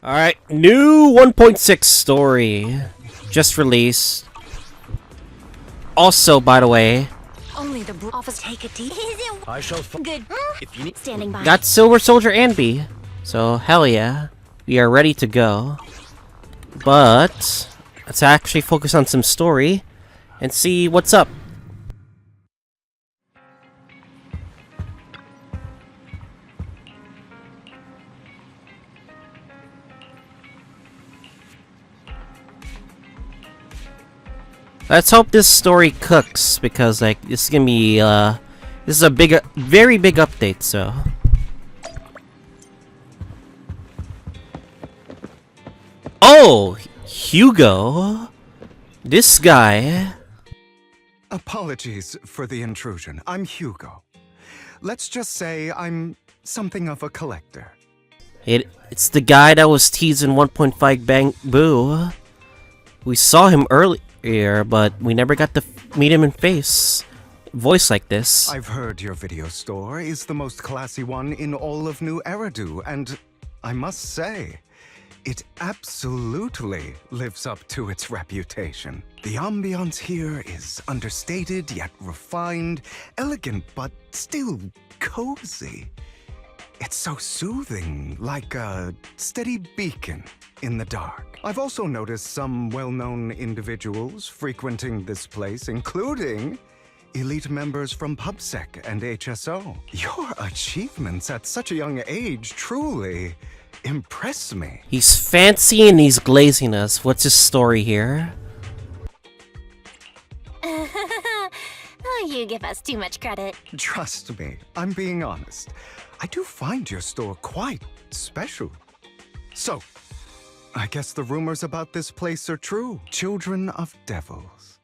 Alright, new 1.6 story. Just released. Also, by the way, Only the office take a tea. I shall Good. if you need. Standing by. got Silver Soldier and B. So, hell yeah. We are ready to go. But, let's actually focus on some story and see what's up. Let's hope this story cooks, because like this is gonna be this is a very big update. So oh, Hugo, this guy. Apologies for the intrusion. I'm Hugo. Let's just say I'm something of a collector. It's the guy that was teasing 1.5 Bang Boo. We saw him earlier, but we never got to meet him in face. Voice like this. I've heard your video store is the most classy one in all of New Eridu, and I must say, it absolutely lives up to its reputation. The ambiance here is understated yet refined, elegant but still cozy. It's so soothing, like a steady beacon in the dark. I've also noticed some well-known individuals frequenting this place, including elite members from PubSec and HSO. Your achievements at such a young age truly impress me. He's fancy and he's glazing us. What's his story here? Oh, you give us too much credit. Trust me, I'm being honest. I do find your store quite special. So, I guess the rumors about this place are true. Children of devils.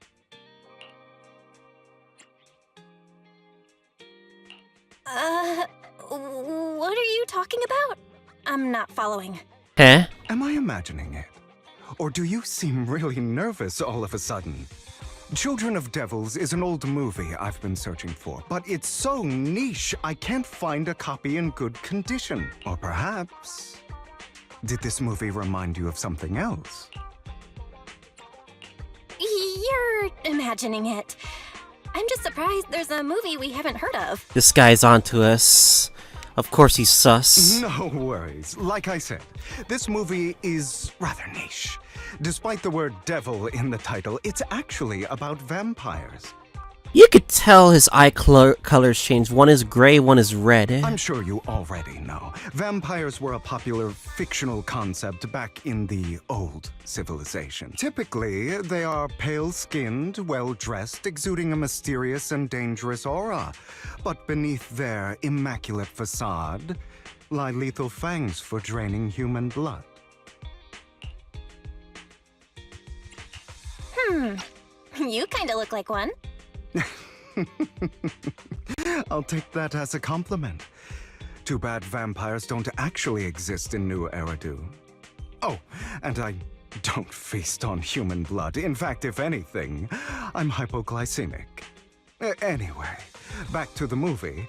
What are you talking about? I'm not following. Huh? Am I imagining it? Or do you seem really nervous all of a sudden? Children of Devils is an old movie I've been searching for, but it's so niche I can't find a copy in good condition. Or perhaps, did this movie remind you of something else? You're imagining it. I'm just surprised there's a movie we haven't heard of. This guy's onto us. Of course he's sus. No worries. Like I said, this movie is rather niche. Despite the word devil in the title, it's actually about vampires. You could tell his eye colors changed. One is gray, one is red. I'm sure you already know. Vampires were a popular fictional concept back in the old civilization. Typically, they are pale-skinned, well-dressed, exuding a mysterious and dangerous aura. But beneath their immaculate facade lie lethal fangs for draining human blood. You kinda look like one. I'll take that as a compliment. Too bad vampires don't actually exist in New Eridu. Oh, and I don't feast on human blood. In fact, if anything, I'm hypoglycemic. Anyway, back to the movie.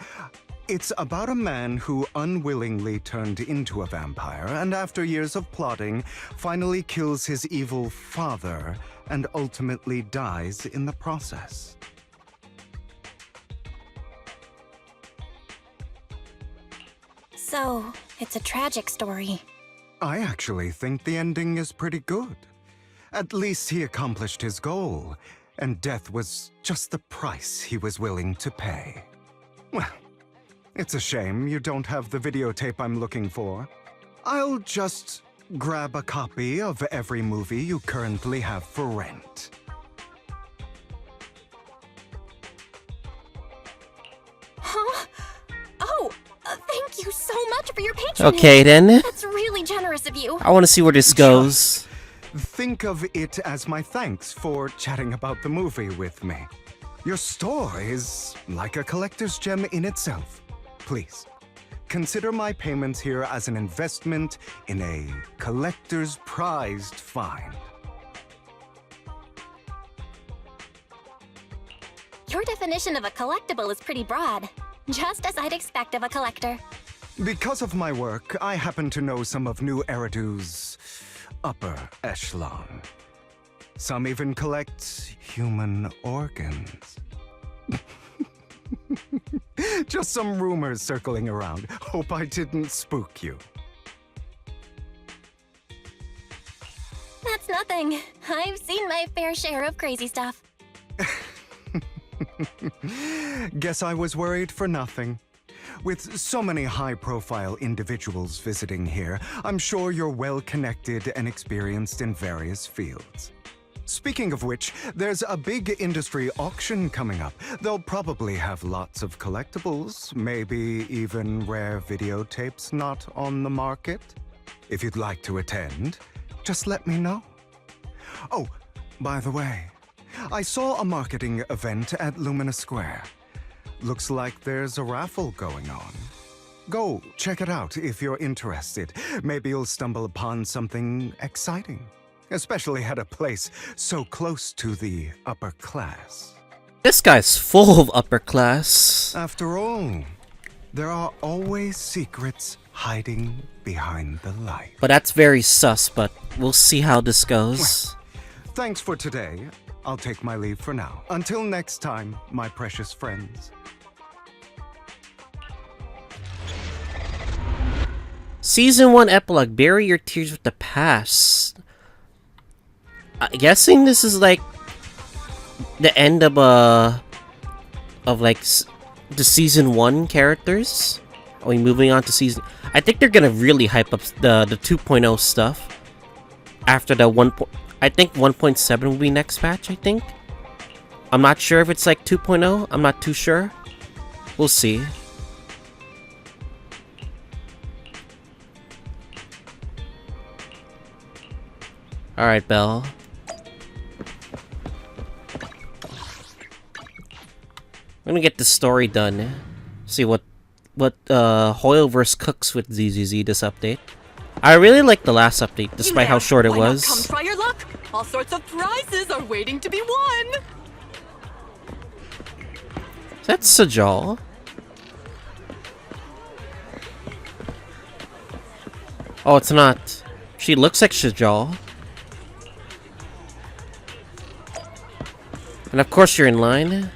It's about a man who unwillingly turned into a vampire, and after years of plotting, finally kills his evil father and ultimately dies in the process. So, it's a tragic story. I actually think the ending is pretty good. At least he accomplished his goal, and death was just the price he was willing to pay. Well, it's a shame you don't have the videotape I'm looking for. I'll just grab a copy of every movie you currently have for rent. Huh? Oh, thank you so much for your patronage. Okay then. That's really generous of you. I want to see where this goes. Think of it as my thanks for chatting about the movie with me. Your store is like a collector's gem in itself. Please, consider my payments here as an investment in a collector's prized find. Your definition of a collectible is pretty broad, just as I'd expect of a collector. Because of my work, I happen to know some of New Eridu's upper echelon. Some even collect human organs. Just some rumors circling around. Hope I didn't spook you. That's nothing. I've seen my fair share of crazy stuff. Guess I was worried for nothing. With so many high-profile individuals visiting here, I'm sure you're well-connected and experienced in various fields. Speaking of which, there's a big industry auction coming up. They'll probably have lots of collectibles, maybe even rare videotapes not on the market. If you'd like to attend, just let me know. Oh, by the way, I saw a marketing event at Lumina Square. Looks like there's a raffle going on. Go check it out if you're interested. Maybe you'll stumble upon something exciting. Especially at a place so close to the upper class. This guy's full of upper class. After all, there are always secrets hiding behind the light. But that's very sus, but we'll see how this goes. Thanks for today. I'll take my leave for now. Until next time, my precious friends. Season 1 epilogue. Bury your tears with the past. I'm guessing this is like the end of the season 1 characters. Are we moving on to season? I think they're gonna really hype up the 2.0 stuff after the 1. I think 1.7 will be next patch. I think. I'm not sure if it's like 2.0. I'm not too sure. We'll see. All right, Belle. I'm gonna get the story done. See what Hoyle vs. Cooks with ZZZ this update. I really like the last update, despite how short it was. Come try your luck. All sorts of prizes are waiting to be won. Is that Sajal? Oh, it's not. She looks like Sajal. And of course you're in line.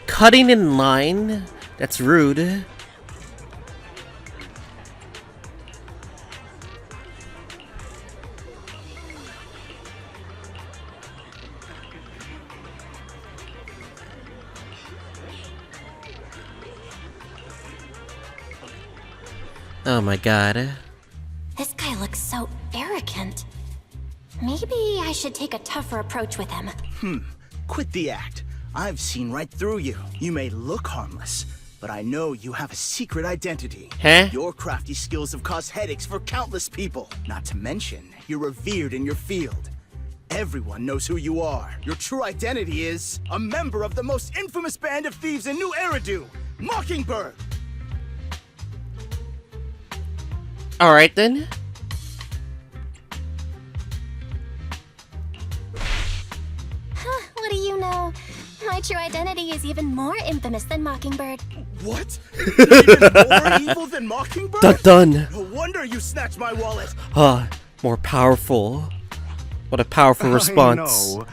Cutting in line? That's rude. Oh my god. This guy looks so arrogant. Maybe I should take a tougher approach with him. Quit the act. I've seen right through you. You may look harmless, but I know you have a secret identity. Huh? Your crafty skills have caused headaches for countless people. Not to mention, you're revered in your field. Everyone knows who you are. Your true identity is a member of the most infamous band of thieves in New Eridu, Mockingbird. Alright then. Huh, what do you know? My true identity is even more infamous than Mockingbird. What? You're even more evil than Mockingbird? Dun dun. No wonder you snatched my wallet. More powerful. What a powerful response. I know.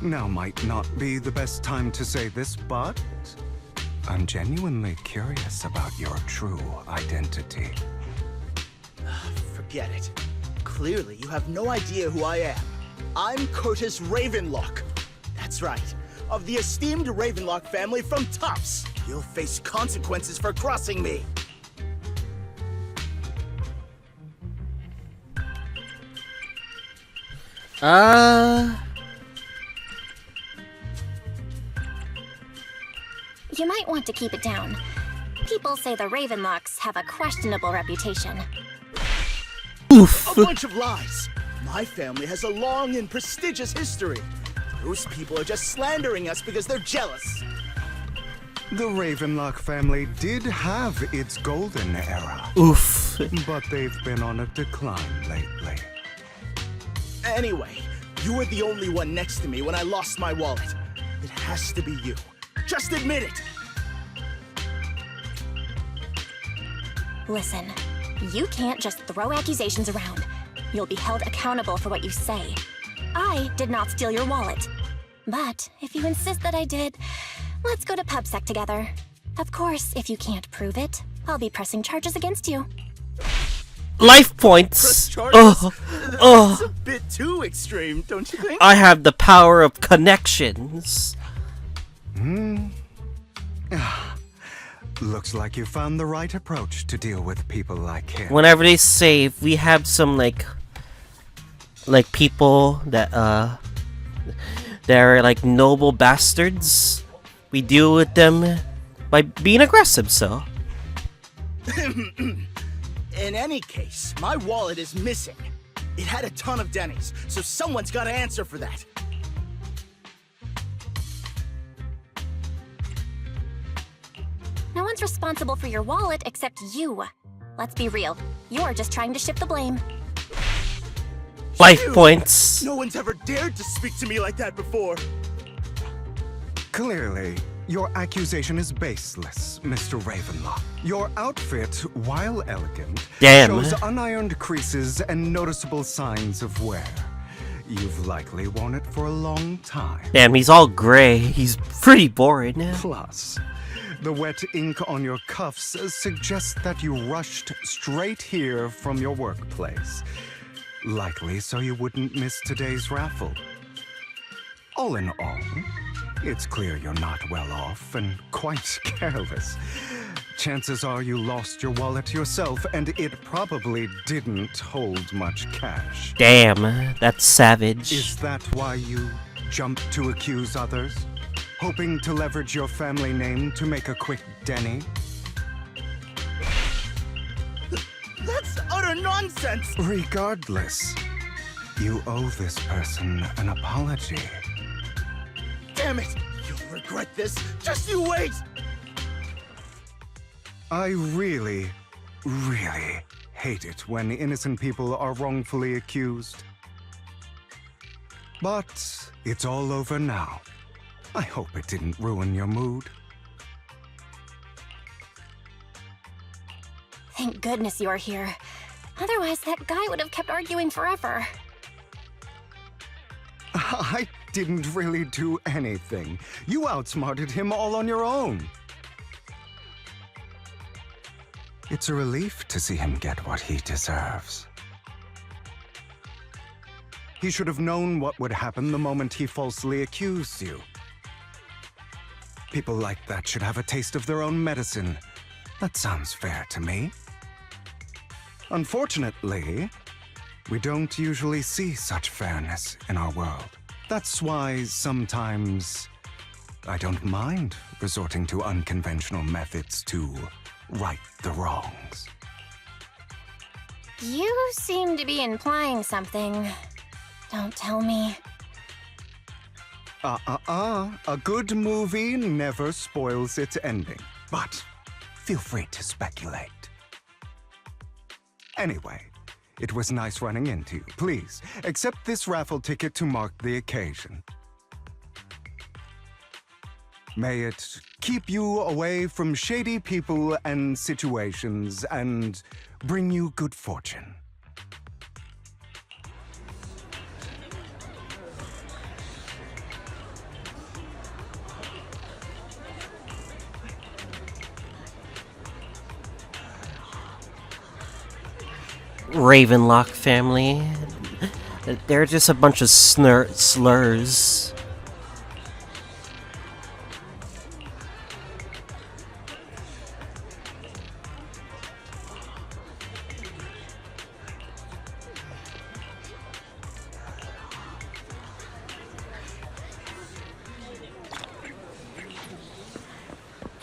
Now might not be the best time to say this, but I'm genuinely curious about your true identity. Forget it. Clearly, you have no idea who I am. I'm Curtis Ravenlock. That's right. Of the esteemed Ravenlock family from Tufts. You'll face consequences for crossing me. You might want to keep it down. People say the Ravenlocks have a questionable reputation. Oof. A bunch of lies. My family has a long and prestigious history. The Those people are just slandering us because they're jealous. The Ravenlock family did have its golden era, Oof. but they've been on a decline lately. Anyway, you were the only one next to me when I lost my wallet. It has to be you. Just admit it. Listen, you can't just throw accusations around. You'll be held accountable for what you say. I did not steal your wallet. But if you insist that I did, let's go to PubSec together. Of course, if you can't prove it, I'll be pressing charges against you. Life points. Press charges? That's a bit too extreme, don't you think? I have the power of connections. Looks like you found the right approach to deal with people like him. Whenever they say if we have some like people that they're like noble bastards, we deal with them by being aggressive. So In any case, my wallet is missing. It had a ton of Denny's, so someone's got to answer for that. No one's responsible for your wallet except you. Let's be real. You're just trying to shift the blame. life Phew. points. No one's ever dared to speak to me like that before. Clearly, your accusation is baseless, Mr. Ravenlock. Your outfit, while elegant, Damn. shows unironed creases and noticeable signs of wear. You've likely worn it for a long time. Damn, he's all gray. He's pretty boring. Plus, the wet ink on your cuffs suggests that you rushed straight here from your workplace. Likely so you wouldn't miss today's raffle. All in all, it's clear you're not well off and quite careless. Chances are you lost your wallet yourself, and it probably didn't hold much cash. Damn, that's savage. Is that why you jumped to accuse others? Hoping to leverage your family name to make a quick Denny? That's utter nonsense. Regardless, you owe this person an apology. Damn it. You'll regret this. Just you wait. I really, really hate it when innocent people are wrongfully accused. But it's all over now. I hope it didn't ruin your mood. Thank goodness you're here. Otherwise, that guy would have kept arguing forever. I didn't really do anything. You outsmarted him all on your own. It's a relief to see him get what he deserves. He should have known what would happen the moment he falsely accused you. People like that should have a taste of their own medicine. That sounds fair to me. Unfortunately, we don't usually see such fairness in our world. That's why sometimes I don't mind resorting to unconventional methods to right the wrongs. You seem to be implying something. Don't tell me. A good movie never spoils its ending, but feel free to speculate. Anyway, it was nice running into you. Please, accept this raffle ticket to mark the occasion. May it keep you away from shady people and situations and bring you good fortune. Ravenlock family. They're just a bunch of slurs.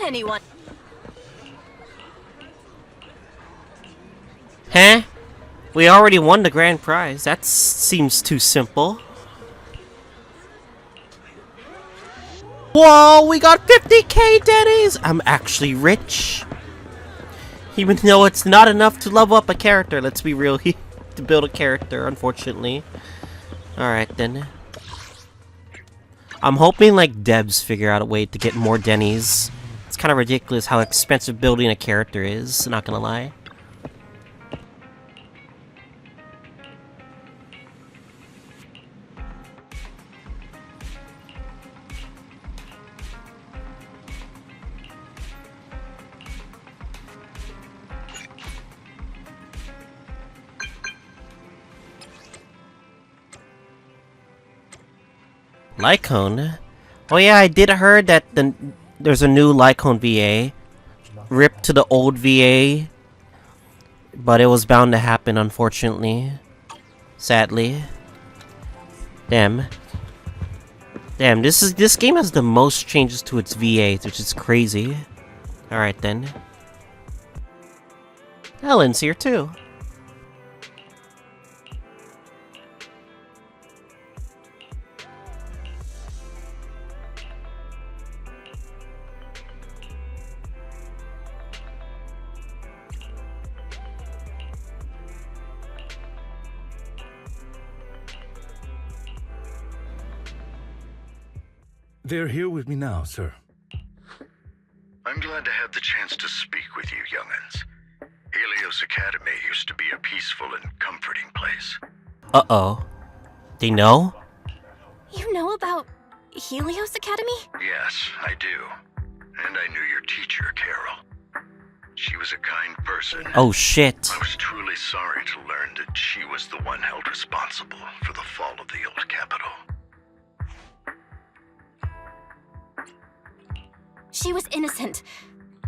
Anyone? Huh? We already won the grand prize. That seems too simple. Whoa, we got 50k Denny's! I'm actually rich. Even though it's not enough to level up a character, let's be real, to build a character, unfortunately. Alright then. I'm hoping like devs figure out a way to get more Denny's. It's kind of ridiculous how expensive building a character is, not gonna lie. Lycaon? Oh yeah, I did heard that there's a new Lycaon VA. Ripped to the old VA. But it was bound to happen, unfortunately. Sadly. Damn. Damn, this game has the most changes to its VAs, which is crazy. Alright then. Ellen's here too. They're here with me now, sir. I'm glad to have the chance to speak with you, young'uns. Helios Academy used to be a peaceful and comforting place. Uh-oh. They know? You know about Helios Academy? Yes, I do. And I knew your teacher, Carol. She was a kind person. Oh shit. I was truly sorry to learn that she was the one held responsible for the fall of the old capital. She was innocent.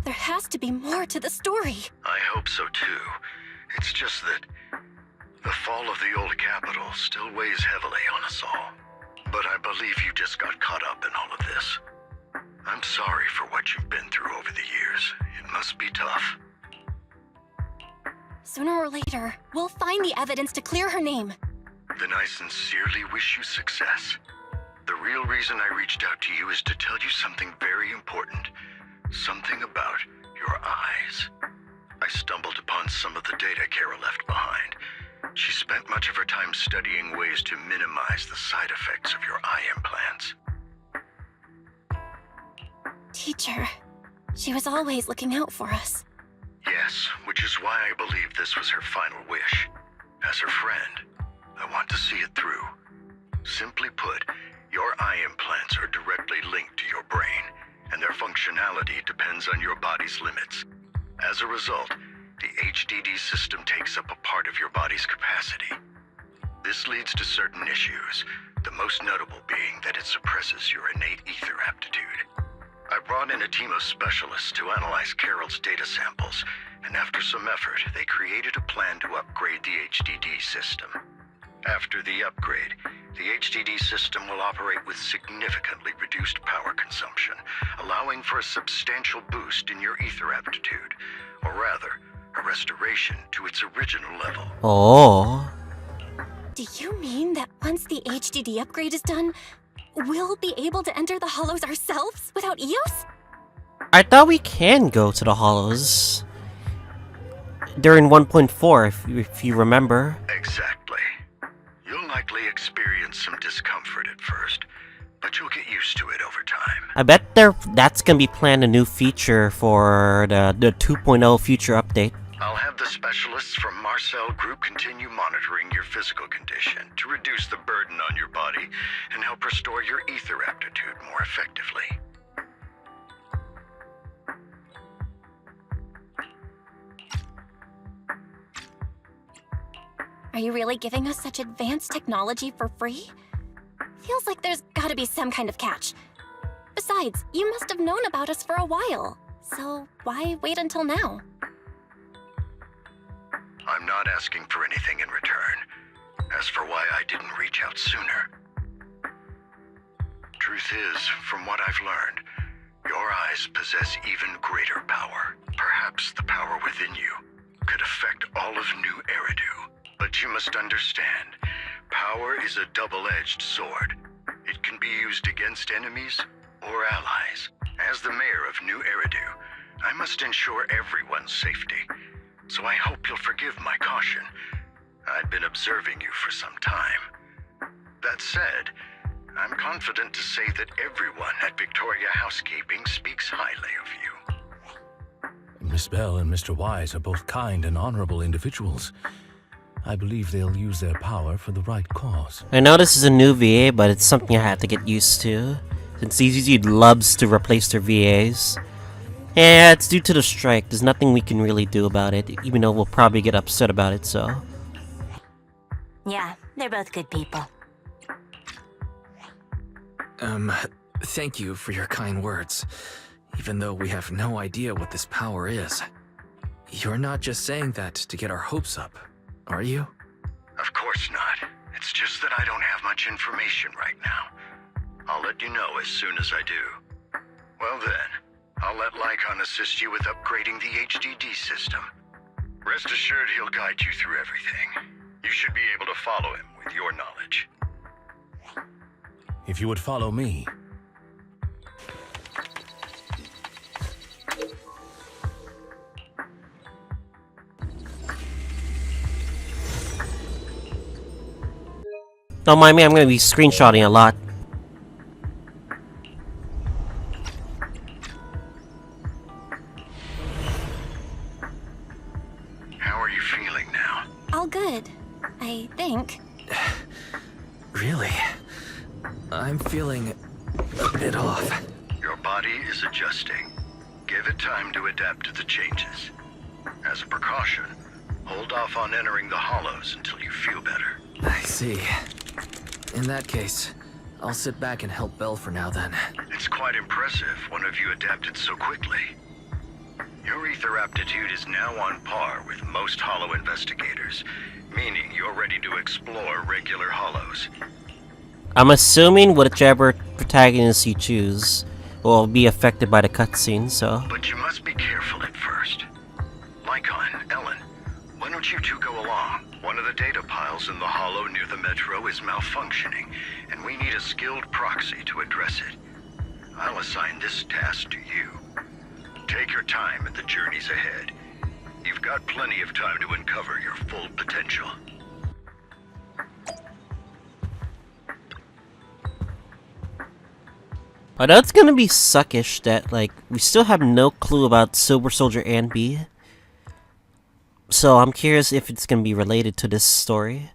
There has to be more to the story. I hope so too. It's just that the fall of the old capital still weighs heavily on us all. But I believe you just got caught up in all of this. I'm sorry for what you've been through over the years. It must be tough. Sooner or later, we'll find the evidence to clear her name. Then I sincerely wish you success. The real reason I reached out to you is to tell you something very important. Something about your eyes. I stumbled upon some of the data Carol left behind. She spent much of her time studying ways to minimize the side effects of your eye implants. Teacher, she was always looking out for us. Yes, which is why I believe this was her final wish. As her friend, I want to see it through. Simply put, your eye implants are directly linked to your brain, and their functionality depends on your body's limits. As a result, the HDD system takes up a part of your body's capacity. This leads to certain issues, the most notable being that it suppresses your innate ether aptitude. I brought in a team of specialists to analyze Carol's data samples, and after some effort, they created a plan to upgrade the HDD system. After the upgrade, the HDD system will operate with significantly reduced power consumption, allowing for a substantial boost in your ether aptitude, or rather, a restoration to its original level. Oh. Do you mean that once the HDD upgrade is done, we'll be able to enter the Hollows ourselves without EOS? I thought we can go to the Hollows. During 1.4, if you remember. Exactly. You'll likely experience some discomfort at first, but you'll get used to it over time. I bet that's gonna be planned a new feature for the 2.0 future update. I'll have the specialists from Marcel Group continue monitoring your physical condition to reduce the burden on your body and help restore your ether aptitude more effectively. Are you really giving us such advanced technology for free? Feels like there's gotta be some kind of catch. Besides, you must have known about us for a while, so why wait until now? I'm not asking for anything in return. As for why I didn't reach out sooner, truth is, from what I've learned, your eyes possess even greater power. Perhaps the power within you could affect all of New Eridu. But you must understand, power is a double-edged sword. It can be used against enemies or allies. As the mayor of New Eridu, I must ensure everyone's safety. So I hope you'll forgive my caution. I've been observing you for some time. That said, I'm confident to say that everyone at Victoria Housekeeping speaks highly of you. Miss Bell and Mr. Wise are both kind and honorable individuals. I believe they'll use their power for the right cause. I know this is a new VA, but it's something I have to get used to, since CCG loves to replace their VAs. Yeah, it's due to the strike. There's nothing we can really do about it, even though we'll probably get upset about it, so... Yeah, they're both good people. Thank you for your kind words, even though we have no idea what this power is. You're not just saying that to get our hopes up, are you? Of course not. It's just that I don't have much information right now. I'll let you know as soon as I do. Well then, I'll let Lycaon assist you with upgrading the HDD system. Rest assured he'll guide you through everything. You should be able to follow him with your knowledge. If you would follow me. Don't mind me, I'm gonna be screenshotting a lot. How are you feeling now? All good, I think. Really? I'm feeling a bit off. Your body is adjusting. Give it time to adapt to the changes. As a precaution, hold off on entering the hollows until you feel better. I see. In that case, I'll sit back and help Belle for now then. It's quite impressive one of you adapted so quickly. Your ether aptitude is now on par with most hollow investigators, meaning you're ready to explore regular hollows. I'm assuming whichever protagonist you choose will be affected by the cutscene, so... But you must be careful at first. Lycaon, Ellen, why don't you two go along? One of the data piles in the hollow near the metro is malfunctioning, and we need a skilled proxy to address it. I'll assign this task to you. Take your time in the journeys ahead. You've got plenty of time to uncover your full potential. I know it's gonna be suckish that, like, we still have no clue about Silver Soldier and B. So I'm curious if it's gonna be related to this story.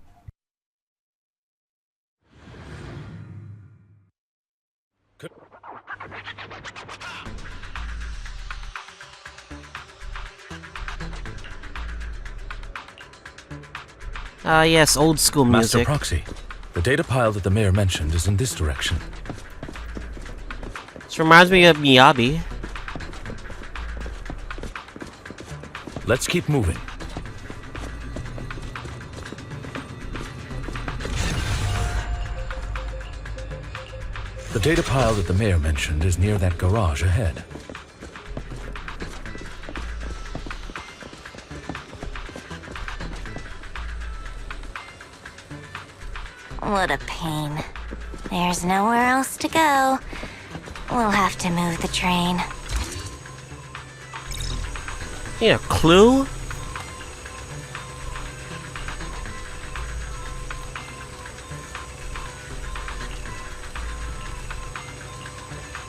Yes, old school Master music. Proxy, the data pile that the mayor mentioned is in this direction. This reminds me of Miyabi. Let's keep moving. The data pile that the mayor mentioned is near that garage ahead. What a pain. There's nowhere else to go. We'll have to move the train. Yeah, clue?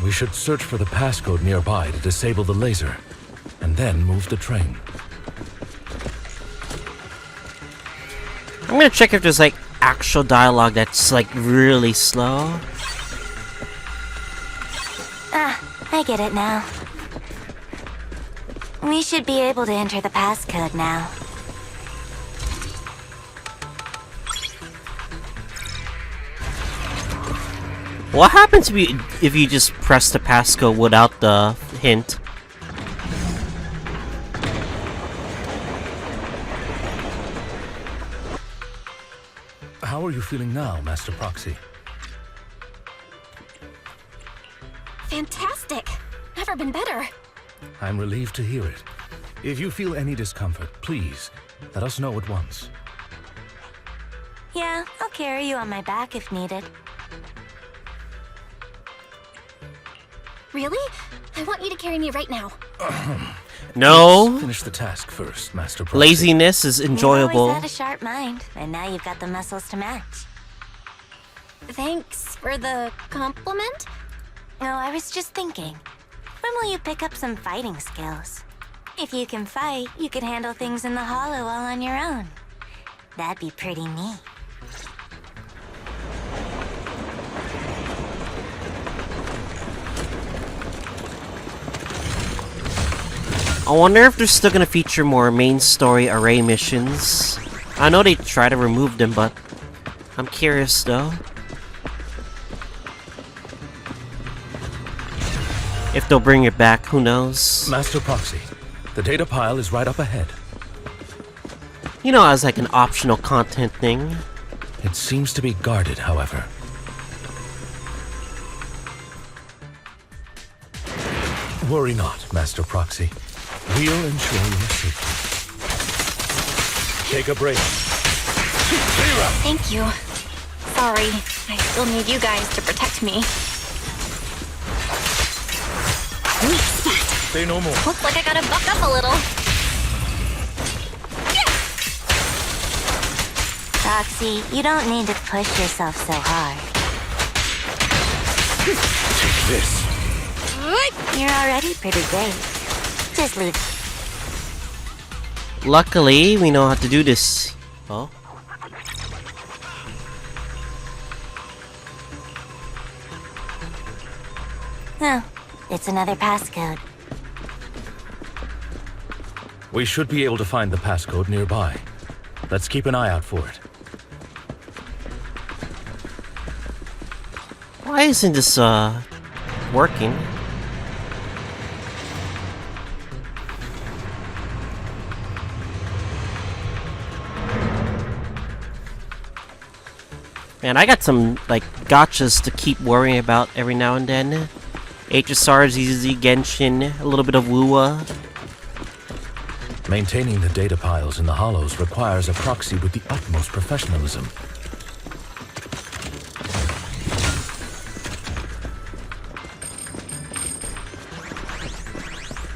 We should search for the passcode nearby to disable the laser, and then move the train. I'm gonna check if there's, like, actual dialogue that's, like, really slow. Ah, I get it now. We should be able to enter the passcode now. What happens if you just press the passcode without the hint? How are you feeling now, Master Proxy? Fantastic! Never been better. I'm relieved to hear it. If you feel any discomfort, please, let us know at once. Yeah, I'll carry you on my back if needed. Really? I want you to carry me right now. No. Finish the task first, Master Proxy. Laziness is You enjoyable. always had a sharp mind, and now you've got the muscles to match. Thanks for the compliment. No, I was just thinking. When will you pick up some fighting skills? If you can fight, you could handle things in the hollow all on your own. That'd be pretty neat. I wonder if they're still gonna feature more main story array missions. I know they try to remove them, but I'm curious though. If they'll bring it back, who knows? Master Proxy, the data pile is right up ahead. You know, as like an optional content thing. It seems to be guarded, however. Worry not, Master Proxy. We'll ensure your safety. Take a break. Thank you. Sorry, I still need you guys to protect me. Weak spot. Say no more. Looks like I gotta buck up a little. Proxy, you don't need to push yourself so hard. Take this. You're already pretty great. Just leave. Luckily, we know how to do this. Oh. No, it's another passcode. We should be able to find the passcode nearby. Let's keep an eye out for it. Why isn't this, working? Man, I got some, like, gotchas to keep worrying about every now and then. HSR, ZZ, Genshin, a little bit of Wuwa. Maintaining the data piles in the hollows requires a proxy with the utmost professionalism.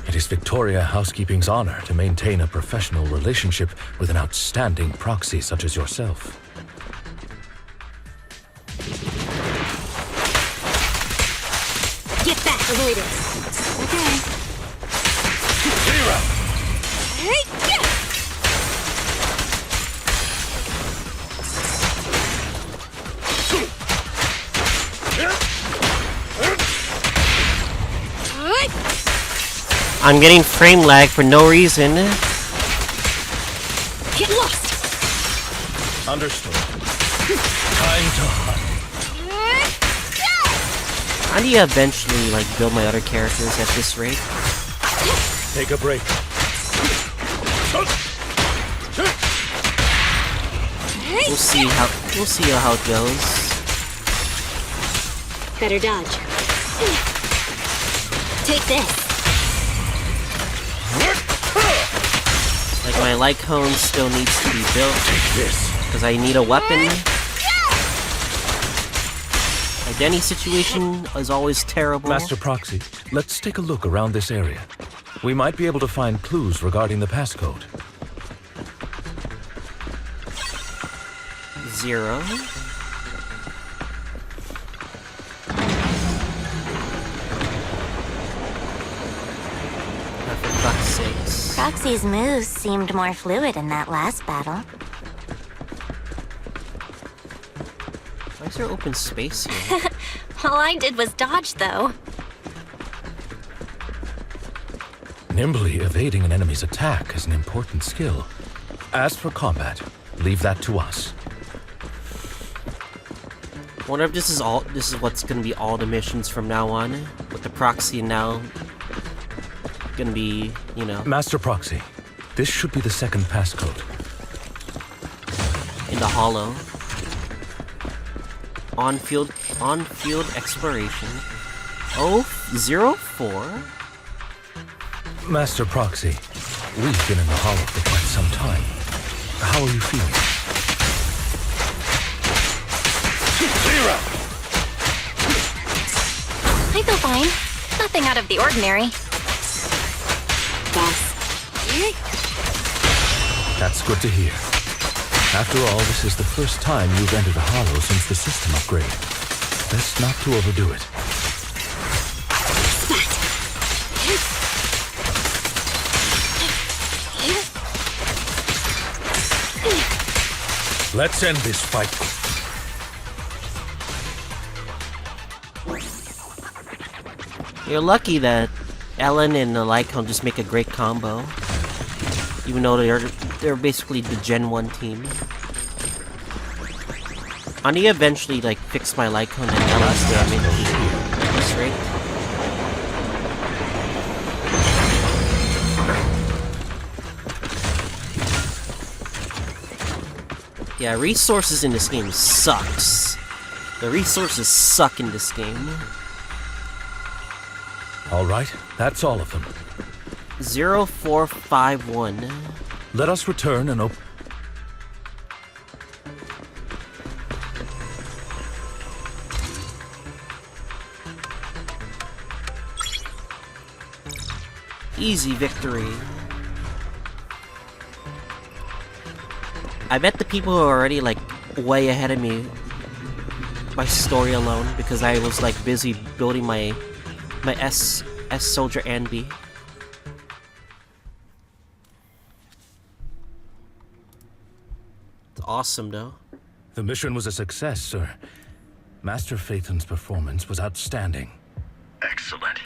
It is Victoria Housekeeping's honor to maintain a professional relationship with an outstanding proxy such as yourself. Get back, avoidance. Okay. Zero. I'm getting frame lag for no reason. Get lost. Understood. Time to hunt. How do you eventually, like, build my other characters at this rate? Take a break. We'll see how it goes. Better dodge. Take this. Like, my Lycaon still needs to be built. Take this. Because I need a weapon. My Denny situation is always terrible. Master Proxy, let's take a look around this area. We might be able to find clues regarding the passcode. 0. For fuck's sakes. Proxy's moves seemed more fluid in that last battle. Why is there open space here? All I did was dodge, though. Nimbly evading an enemy's attack is an important skill. As for combat, leave that to us. I wonder if this is what's gonna be all the missions from now on, with the proxy now gonna be, you know, Master Proxy, this should be the second passcode. in the hollow. On-field exploration. 004. Master Proxy, we've been in the hollow for quite some time. How are you feeling? 0. I feel fine. Nothing out of the ordinary. Yes. That's good to hear. After all, this is the first time you've entered a hollow since the system upgrade. Best not to overdo it. Let's end this fight. You're lucky that Ellen and the Lycaon just make a great combo. Even though they're basically the Gen 1 team. I need to eventually like fix my Lycaon and Ellen's damage straight. Yeah, resources in this game sucks. The resources suck in this game. All right, that's all of them. 0451. Let us return and open. Easy victory. I bet the people who are already like way ahead of me by story alone because I was like busy building my S soldier and B. It's awesome though. The mission was a success, sir. Master Phaethon's performance was outstanding. Excellent.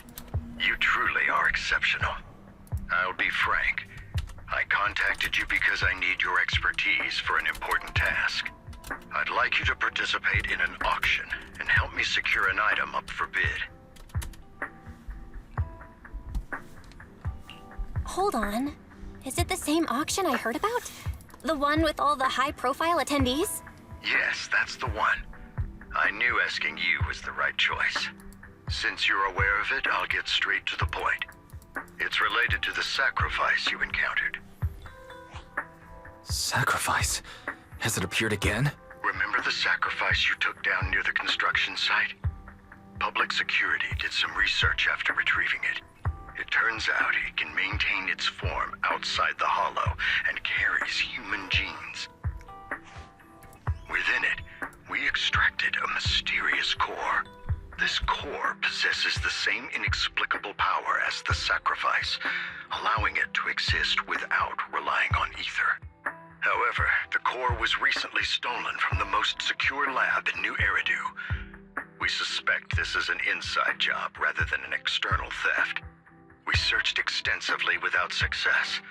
You truly are exceptional. I'll be frank. I contacted you because I need your expertise for an important task. I'd like you to participate in an auction and help me secure an item up for bid. Hold on. Is it the same auction I heard about? The one with all the high-profile attendees? Yes, that's the one. I knew asking you was the right choice. Since you're aware of it, I'll get straight to the point. It's related to the sacrifice you encountered. Sacrifice? Has it appeared again? Remember the sacrifice you took down near the construction site? Public security did some research after retrieving it. It turns out it can maintain its form outside the hollow and carries human genes. Within it, we extracted a mysterious core. This core possesses the same inexplicable power as the sacrifice, allowing it to exist without relying on ether. However, the core was recently stolen from the most secure lab in New Eridu. We suspect this is an inside job rather than an external theft. We searched extensively without success,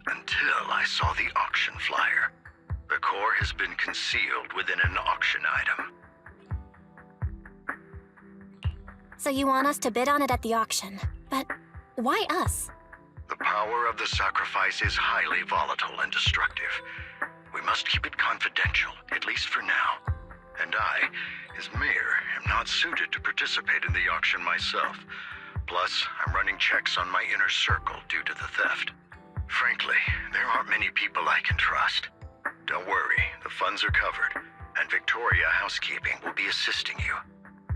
until I saw the auction flyer. The core has been concealed within an auction item. So you want us to bid on it at the auction. But why us? The power of the sacrifice is highly volatile and destructive. We must keep it confidential, at least for now. And I, as mayor, am not suited to participate in the auction myself. Plus, I'm running checks on my inner circle due to the theft. Frankly, there aren't many people I can trust. Don't worry, the funds are covered, and Victoria Housekeeping will be assisting you.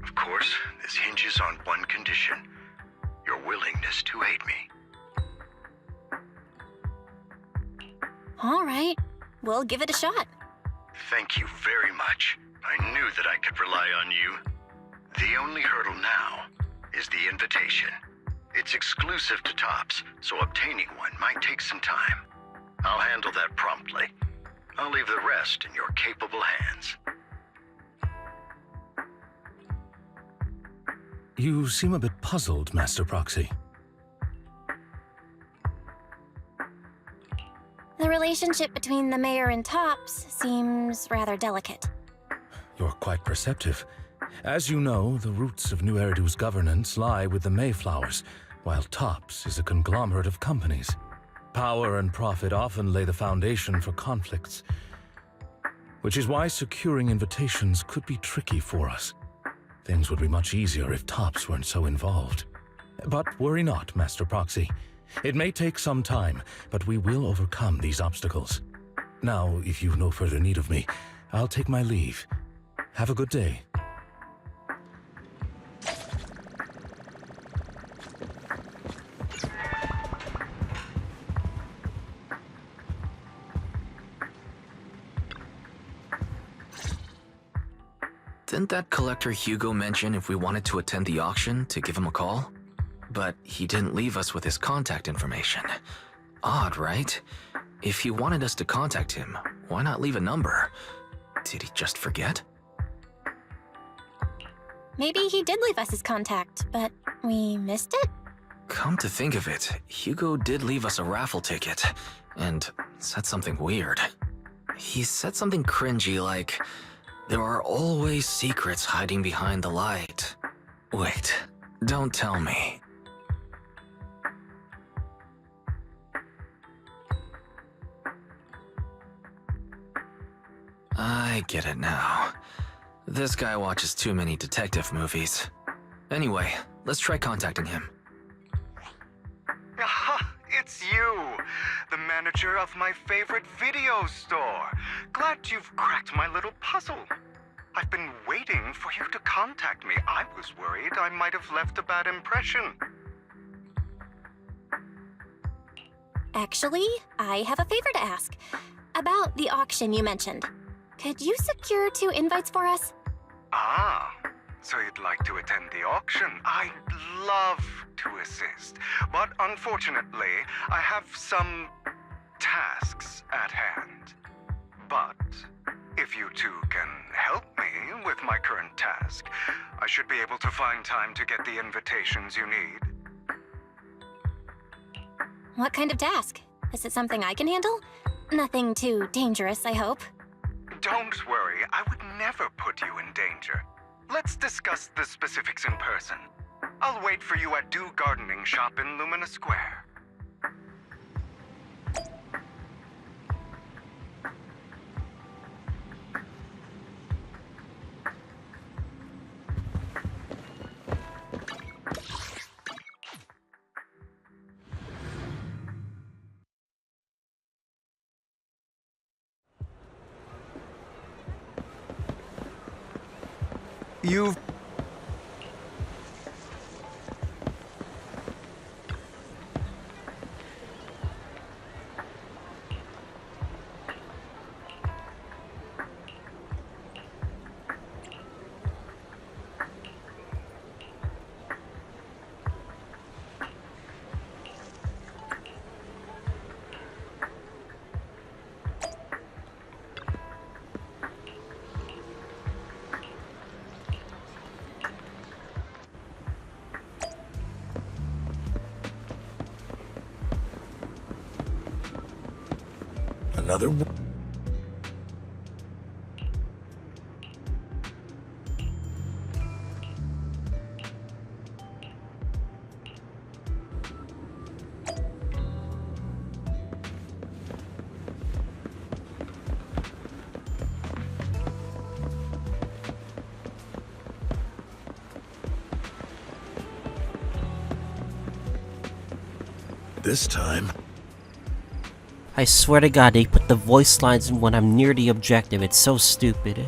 Of course, this hinges on one condition: your willingness to aid me. All right, we'll give it a shot. Thank you very much. I knew that I could rely on you. The only hurdle now is the invitation. It's exclusive to Tops, so obtaining one might take some time. I'll handle that promptly. I'll leave the rest in your capable hands. You seem a bit puzzled, Master Proxy. The relationship between the mayor and Tops seems rather delicate. You're quite perceptive. As you know, the roots of New Eridu's governance lie with the Mayflowers, while Tops is a conglomerate of companies. Power and profit often lay the foundation for conflicts, which is why securing invitations could be tricky for us. Things would be much easier if Tops weren't so involved. But worry not, Master Proxy. It may take some time, but we will overcome these obstacles. Now, if you've no further need of me, I'll take my leave. Have a good day. Didn't that collector Hugo mention if we wanted to attend the auction to give him a call? But he didn't leave us with his contact information. Odd, right? If he wanted us to contact him, why not leave a number? Did he just forget? Maybe he did leave us his contact, but we missed it? Come to think of it, Hugo did leave us a raffle ticket, and said something weird. He said something cringy like, "There are always secrets hiding behind the light." Wait, don't tell me. I get it now. This guy watches too many detective movies. Anyway, let's try contacting him. Aha, it's you! The manager of my favorite video store. Glad you've cracked my little puzzle. I've been waiting for you to contact me. I was worried I might have left a bad impression. Actually, I have a favor to ask. About the auction you mentioned. Could you secure 2 invites for us? Ah, so you'd like to attend the auction? I'd love to assist, but unfortunately, I have some tasks at hand. But if you two can help me with my current task, I should be able to find time to get the invitations you need. What kind of task? Is it something I can handle? Nothing too dangerous, I hope. Don't worry, I would never put you in danger. Let's discuss the specifics in person. I'll wait for you at Do Gardening Shop in Lumina Square. You've... Another one? This time... I swear to God, they put the voice lines in when I'm near the objective. It's so stupid.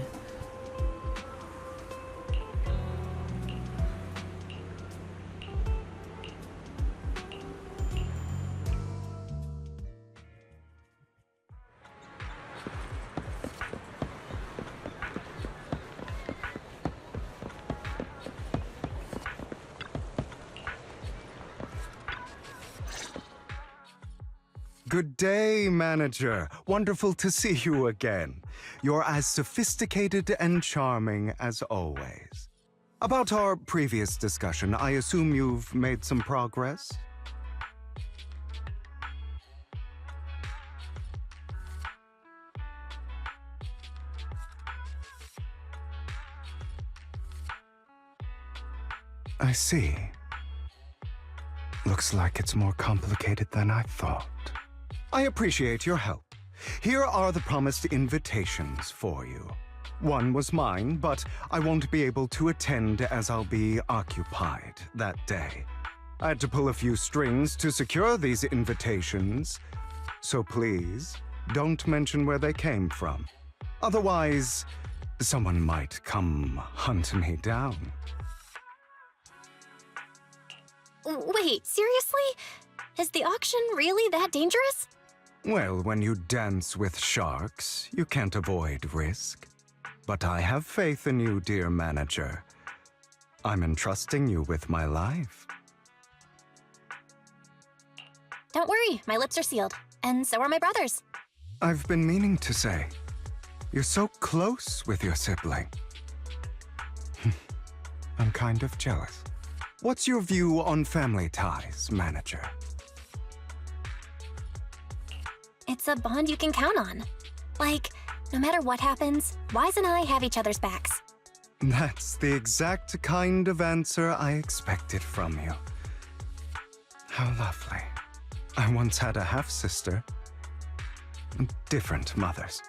Good day, manager. Wonderful to see you again. You're as sophisticated and charming as always. About our previous discussion, I assume you've made some progress? I see. Looks like it's more complicated than I thought. I appreciate your help. Here are the promised invitations for you. One was mine, but I won't be able to attend as I'll be occupied that day. I had to pull a few strings to secure these invitations, so please don't mention where they came from. Otherwise, someone might come hunt me down. Wait, seriously? Is the auction really that dangerous? Well, when you dance with sharks, you can't avoid risk. But I have faith in you, dear manager. I'm entrusting you with my life. Don't worry, my lips are sealed. And so are my brothers. I've been meaning to say, you're so close with your sibling. I'm kind of jealous. What's your view on family ties, manager? It's a bond you can count on. Like, no matter what happens, Wise and I have each other's backs. That's the exact kind of answer I expected from you. How lovely. I once had a half-sister. Different mothers.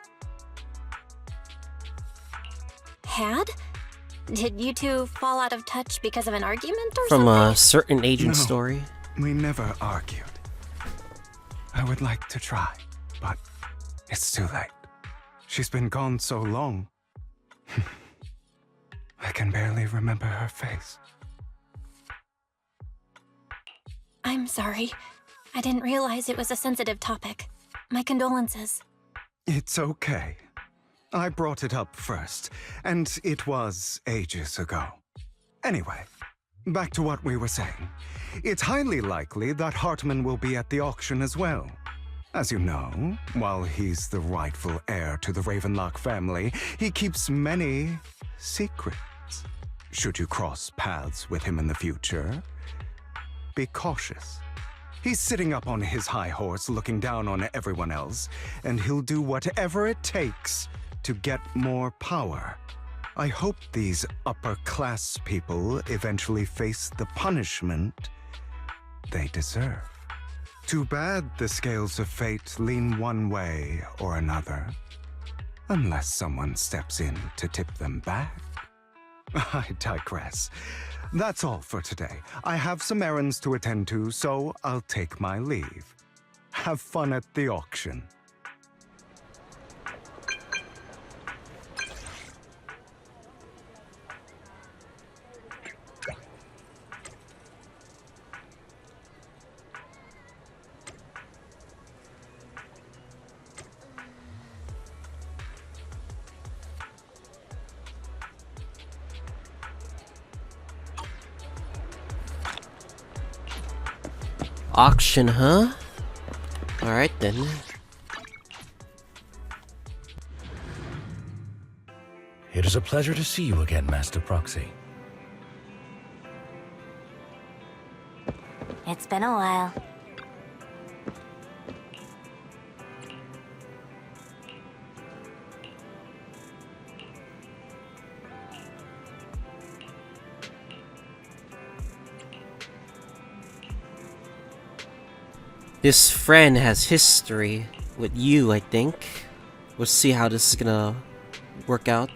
Had? Did you two fall out of touch because of an argument or From something? a certain agent No. story. We never argued. I would like to try, but it's too late. She's been gone so long. I can barely remember her face. I'm sorry. I didn't realize it was a sensitive topic. My condolences. It's okay. I brought it up first, and it was ages ago. Anyway, back to what we were saying. It's highly likely that Hartman will be at the auction as well. As you know, while he's the rightful heir to the Ravenlock family, he keeps many secrets. Should you cross paths with him in the future, be cautious. He's sitting up on his high horse looking down on everyone else, and he'll do whatever it takes to get more power. I hope these upper-class people eventually face the punishment they deserve. Too bad the scales of fate lean one way or another, unless someone steps in to tip them back. I digress. That's all for today. I have some errands to attend to, so I'll take my leave. Have fun at the auction. Auction, huh? Alright then. It is a pleasure to see you again, Master Proxy. It's been a while. This friend has history with you, I think. We'll see how this is gonna work out.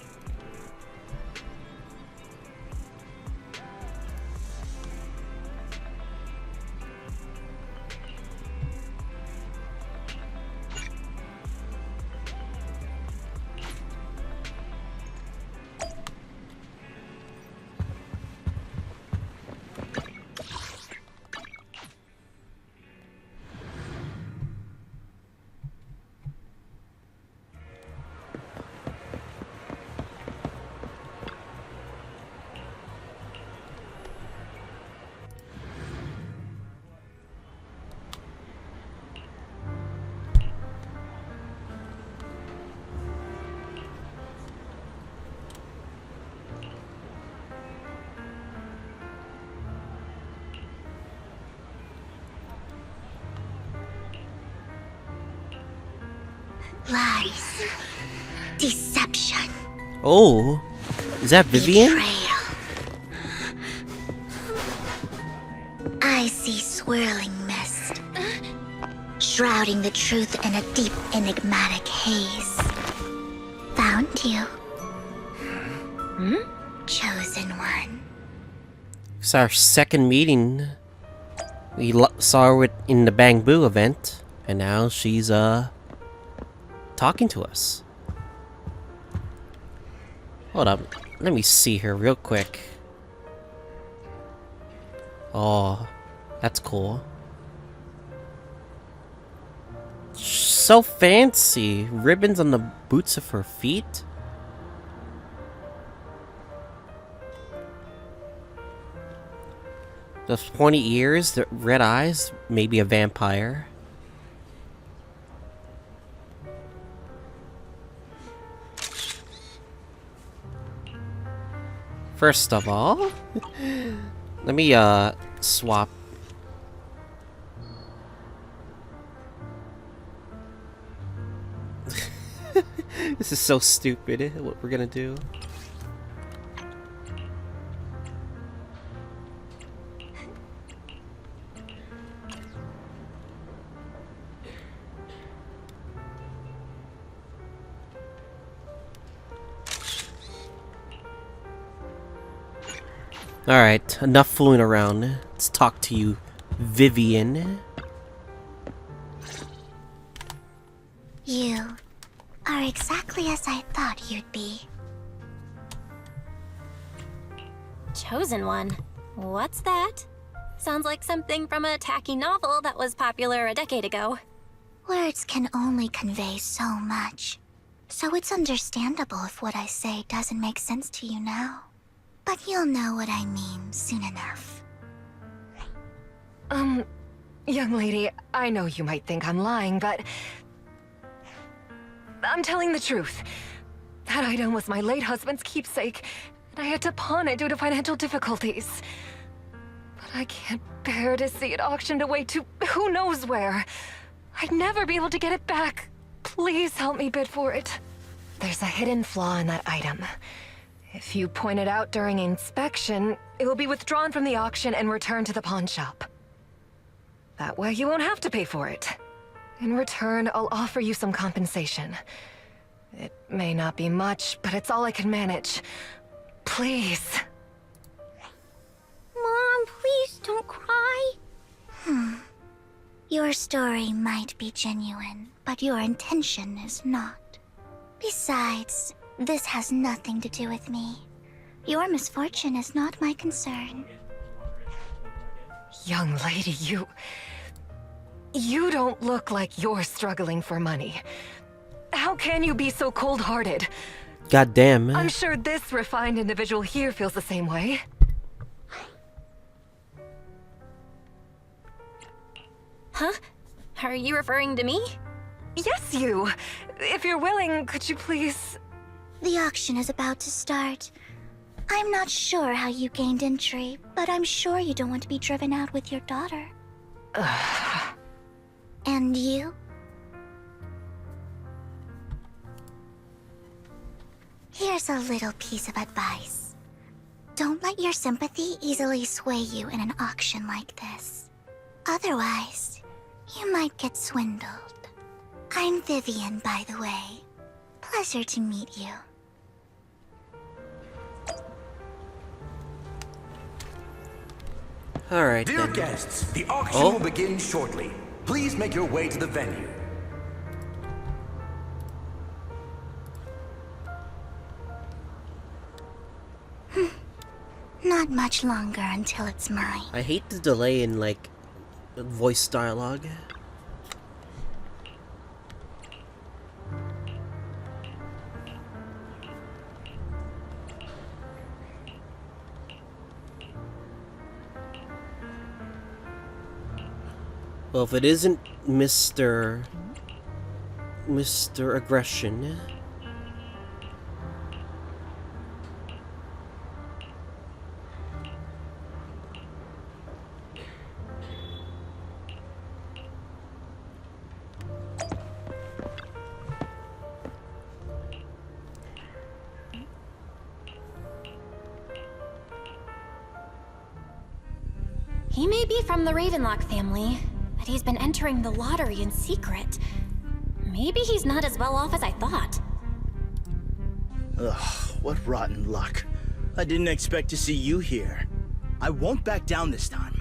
Lies. Deception. Oh, is that Vivian? Betrayal. I see swirling mist, shrouding the truth in a deep, enigmatic haze. Found you. Chosen one. It's our second meeting. We saw her in the Bang Boo event, and now she's talking to us. Hold up, let me see her real quick. Oh, that's cool. So fancy. Ribbons on the boots of her feet. Those pointy ears, the red eyes, maybe a vampire. First of all, let me swap. This is so stupid, what we're gonna do. Alright, enough fooling around. Let's talk to you, Vivian. You are exactly as I thought you'd be. Chosen one? What's that? Sounds like something from a tacky novel that was popular a decade ago. Words can only convey so much, so it's understandable if what I say doesn't make sense to you now. But you'll know what I mean soon enough. Young lady, I know you might think I'm lying, but I'm telling the truth. That item was my late husband's keepsake, and I had to pawn it due to financial difficulties. But I can't bear to see it auctioned away to who knows where. I'd never be able to get it back. Please help me bid for it. There's a hidden flaw in that item. If you point it out during inspection, it will be withdrawn from the auction and returned to the pawn shop. That way you won't have to pay for it. In return, I'll offer you some compensation. It may not be much, but it's all I can manage. Please. Mom, please don't cry. Your story might be genuine, but your intention is not. Besides, this has nothing to do with me. Your misfortune is not my concern. Young lady, you don't look like you're struggling for money. How can you be so cold-hearted? God damn, man. I'm sure this refined individual here feels the same way. Huh? Are you referring to me? Yes, you. If you're willing, could you please... The auction is about to start. I'm not sure how you gained entry, but I'm sure you don't want to be driven out with your daughter. And you? Here's a little piece of advice. Don't let your sympathy easily sway you in an auction like this. Otherwise, you might get swindled. I'm Vivian, by the way. Pleasure to meet you. Alright Dear then. guests, the auction will begin shortly. Please make your way to the venue. Not much longer until it's mine. I hate the delay in, like, voice dialogue. Well, if it isn't Mr. Aggression. He may be from the Ravenlock family, but he's been entering the lottery in secret. Maybe he's not as well off as I thought. Ugh, what rotten luck. I didn't expect to see you here. I won't back down this time.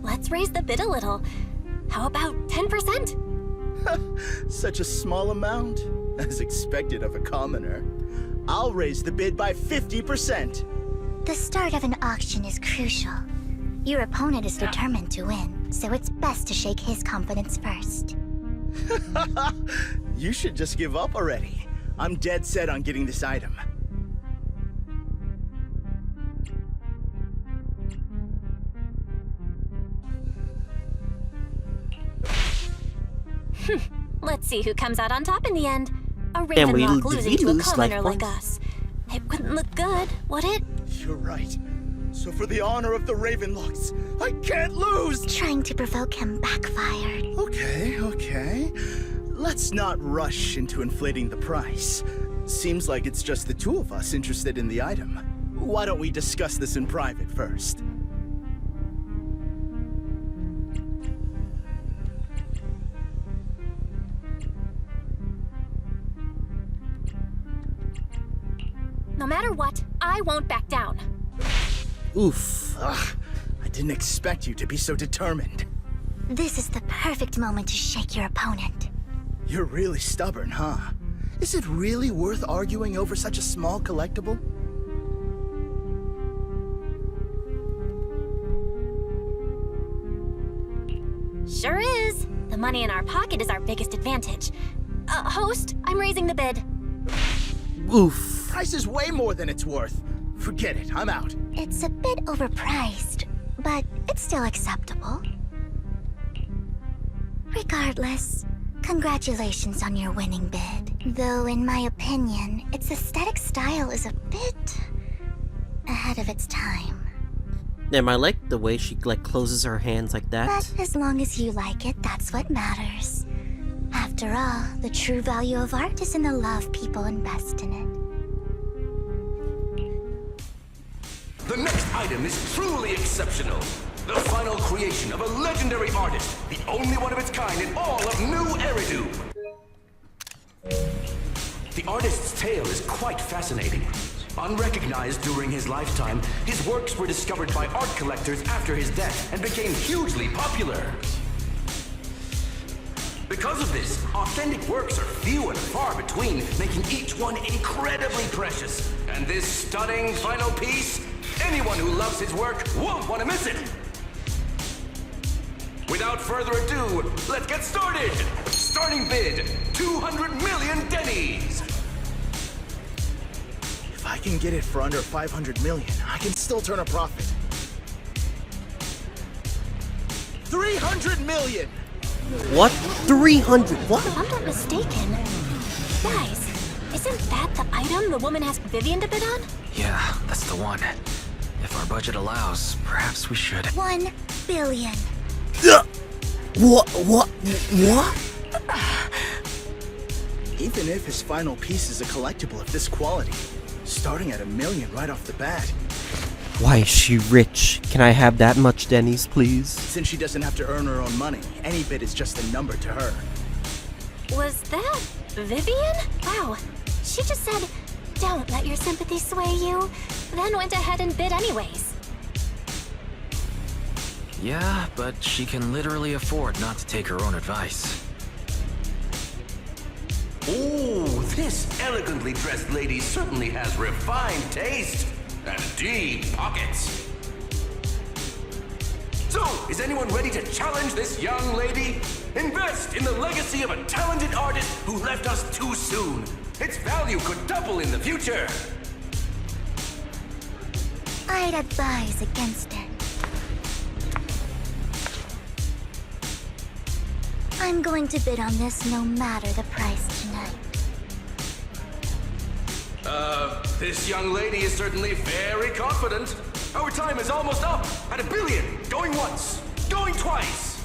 Let's raise the bid a little. How about 10%? Such a small amount, as expected of a commoner. I'll raise the bid by 50%. The start of an auction is crucial. Your opponent is determined to win, so it's best to shake his confidence first. You should just give up already. I'm dead set on getting this item. Let's see who comes out on top in the end. A And we Ravenlock losing to a lose life commoner like points. us. It wouldn't look good, would it? You're right. So for the honor of the Ravenlocks, I can't lose! Trying to provoke him backfired. Okay. Let's not rush into inflating the price. Seems like it's just the two of us interested in the item. Why don't we discuss this in private first? No matter what, I won't back down. Oof. Ugh, I didn't expect you to be so determined. This is the perfect moment to shake your opponent. You're really stubborn, huh? Is it really worth arguing over such a small collectible? Sure is. The money in our pocket is our biggest advantage. Host, I'm raising the bid. Oof. Price is way more than it's worth. Forget it, I'm out. It's a bit overpriced, but it's still acceptable. Regardless, congratulations on your winning bid. Though in my opinion, its aesthetic style is a bit ahead of its time. Damn, I like the way she like closes her hands like that. But as long as you like it, that's what matters. After all, the true value of art is in the love people invest in it. The next item is truly exceptional. The final creation of a legendary artist, the only one of its kind in all of New Eridu. The artist's tale is quite fascinating. Unrecognized during his lifetime, his works were discovered by art collectors after his death and became hugely popular. Because of this, authentic works are few and far between, making each one incredibly precious. And this stunning final piece, anyone who loves his work won't want to miss it. Without further ado, let's get started! Starting bid, 200 million dennies! If I can get it for under 500 million, I can still turn a profit. 300 million! What? 300? What? If I'm not mistaken. Guys, isn't that the item the woman asked Vivian to bid on? Yeah, that's the one. If our budget allows, perhaps we should. 1 billion. What? Even if his final piece is a collectible of this quality, starting at $1 million right off the bat, Why is she rich? Can I have that much Denny's, please? since she doesn't have to earn her own money, any bid is just a number to her. Was that Vivian? Wow. She just said, "Don't let your sympathy sway you," then went ahead and bid anyways. Yeah, but she can literally afford not to take her own advice. Ooh, this elegantly dressed lady certainly has refined taste and deep pockets. So, is anyone ready to challenge this young lady? Invest in the legacy of a talented artist who left us too soon. Its value could double in the future. I'd advise against it. I'm going to bid on this no matter the price tonight. This young lady is certainly very confident. Our time is almost up at $1 billion. Going once, going twice.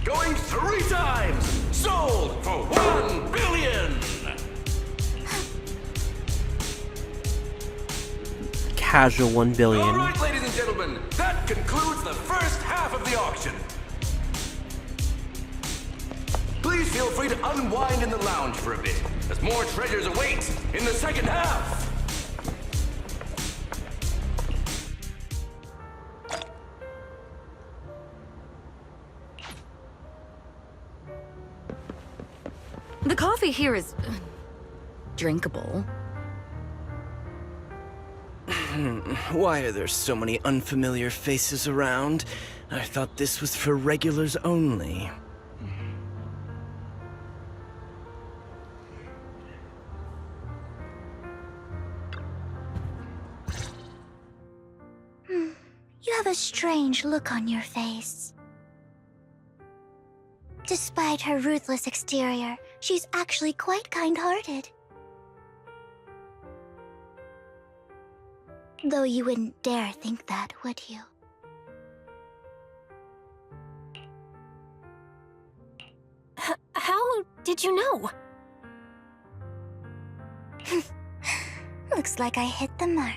Going 3 times. Sold for $1 billion. Casual 1 billion. All right, ladies and gentlemen, that concludes the first half of the auction. Please feel free to unwind in the lounge for a bit, as more treasures await in the second half. The coffee here is drinkable. Why are there so many unfamiliar faces around? I thought this was for regulars only. You have a strange look on your face. Despite her ruthless exterior, she's actually quite kind-hearted. Though you wouldn't dare think that, would you? How did you know? Looks like I hit the mark.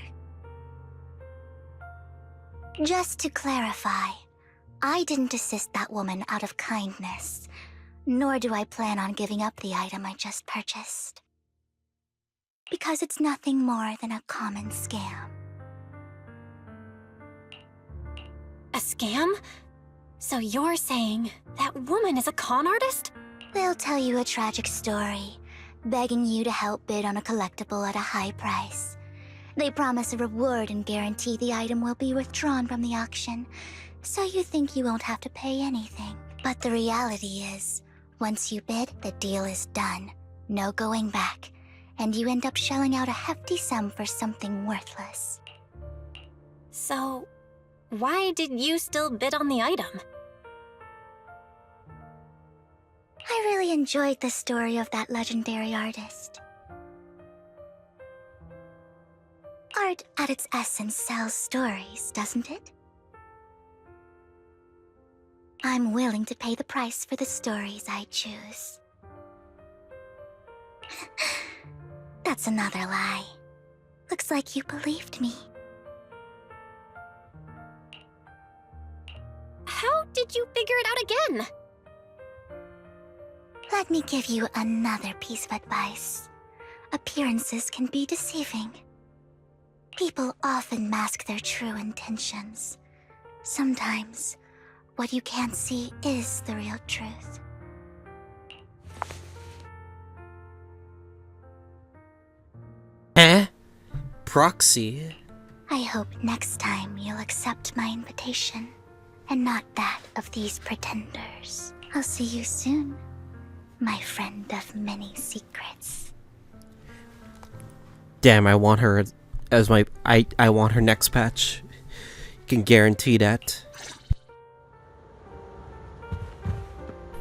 Just to clarify, I didn't assist that woman out of kindness, nor do I plan on giving up the item I just purchased. Because it's nothing more than a common scam. A scam? So you're saying that woman is a con artist? They'll tell you a tragic story, begging you to help bid on a collectible at a high price. They promise a reward and guarantee the item will be withdrawn from the auction, so you think you won't have to pay anything. But the reality is, once you bid, the deal is done. No going back, and you end up shelling out a hefty sum for something worthless. So, why did you still bid on the item? I really enjoyed the story of that legendary artist. Art, at its essence, sells stories, doesn't it? I'm willing to pay the price for the stories I choose. That's another lie. Looks like you believed me. How did you figure it out again? Let me give you another piece of advice. Appearances can be deceiving. People often mask their true intentions. Sometimes, what you can't see is the real truth. Eh? Proxy? I hope next time you'll accept my invitation, and not that of these pretenders. I'll see you soon, my friend of many secrets. Damn, I want her as my... I want her next patch. Can guarantee that.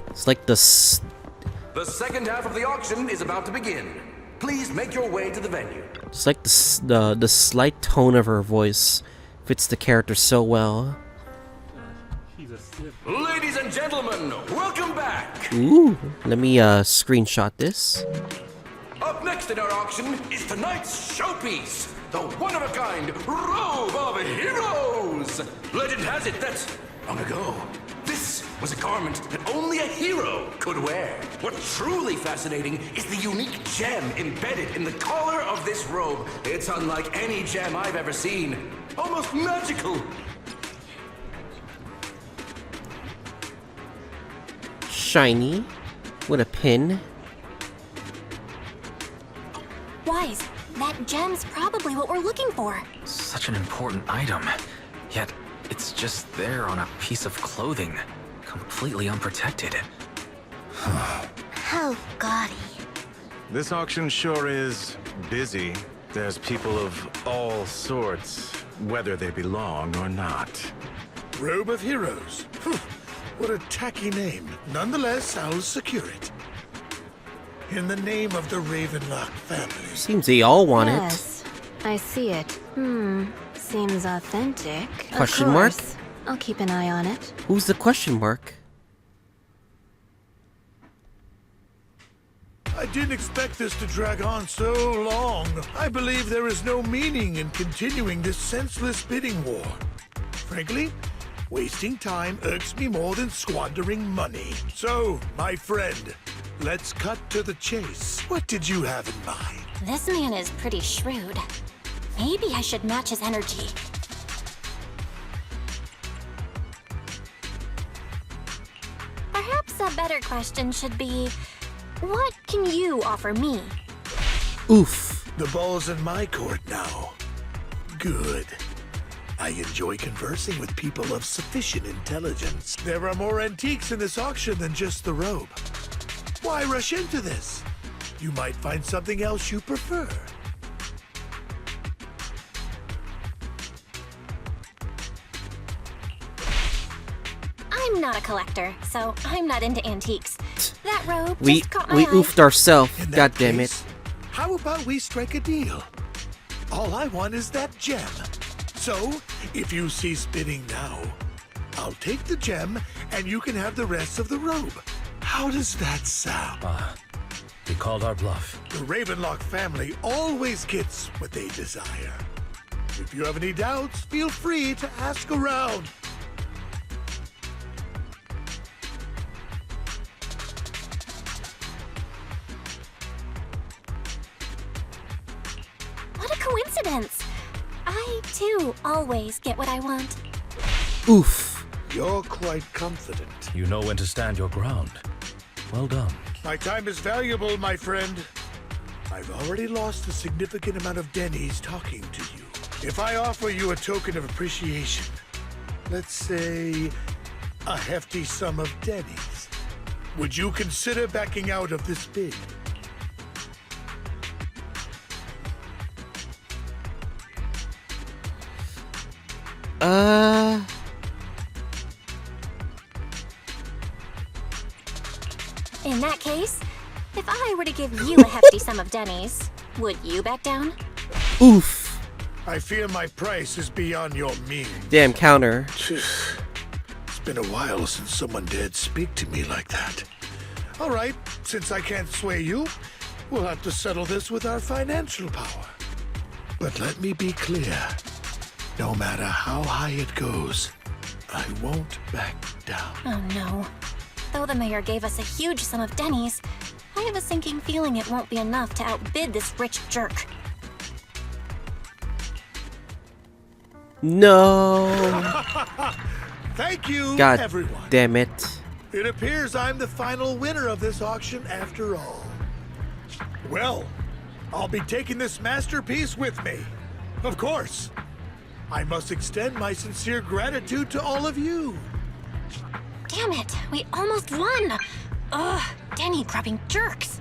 It's like The second half of the auction is about to begin. Please make your way to the venue. It's like the slight tone of her voice fits the character so well. Ladies and gentlemen, welcome back! Ooh, let me screenshot this. Up next in our auction is tonight's showpiece, the one-of-a-kind Robe of Heroes! Legend has it that, long ago, this was a garment that only a hero could wear. What's truly fascinating is the unique gem embedded in the collar of this robe. It's unlike any gem I've ever seen. Almost magical. Shiny, with a pin. Wise, that gem's probably what we're looking for. Such an important item, yet it's just there on a piece of clothing, completely unprotected. How gaudy. This auction sure is busy. There's people of all sorts, whether they belong or not. Robe of Heroes. What a tacky name. Nonetheless, I'll secure it. In the name of the Ravenlock family. Seems they all want Yes, I see it. Seems authentic. Question Of mark? course. I'll keep an eye on it. it. Who's the question mark? I didn't expect this to drag on so long. I believe there is no meaning in continuing this senseless bidding war. Frankly, wasting time irks me more than squandering money. So, my friend, let's cut to the chase. What did you have in mind? This man is pretty shrewd. Maybe I should match his energy. Perhaps a better question should be, what can you offer me? Oof. The ball's in my court now. Good. I enjoy conversing with people of sufficient intelligence. There are more antiques in this auction than just the robe. Why rush into this? You might find something else you prefer. I'm I'm not a collector, so I'm not into antiques. That robe We just caught my eye. oofed ourselves. In that God damn it. case, how about we strike a deal? All I want is that gem. So, if you cease bidding now, I'll take the gem and you can have the rest of the robe. How does that sound? He called our bluff. The Ravenlock family always gets what they desire. If you have any doubts, feel free to ask around. What a coincidence. I, too, always get what I want. Oof. You're quite confident. You know when to stand your ground. Well done. My time is valuable, my friend. I've already lost a significant amount of Denny's talking to you. If I offer you a token of appreciation, let's say a hefty sum of Denny's, would you consider backing out of this bid? In that case, if I were to give you a hefty sum of Denny's, would you back down? Oof. I fear my price is beyond your means. Damn counter. It's been a while since someone dared speak to me like that. All right, since I can't sway you, we'll have to settle this with our financial power. But let me be clear. No matter how high it goes, I won't back down. Oh no. Though the mayor gave us a huge sum of Denny's, I have a sinking feeling it won't be enough to outbid this rich jerk. No. Thank you, God everyone. damn it. It appears I'm the final winner of this auction after all. Well, I'll be taking this masterpiece with me. Of course. I must extend my sincere gratitude to all of you. Damn it, we almost won! Ugh, Denny grabbing jerks.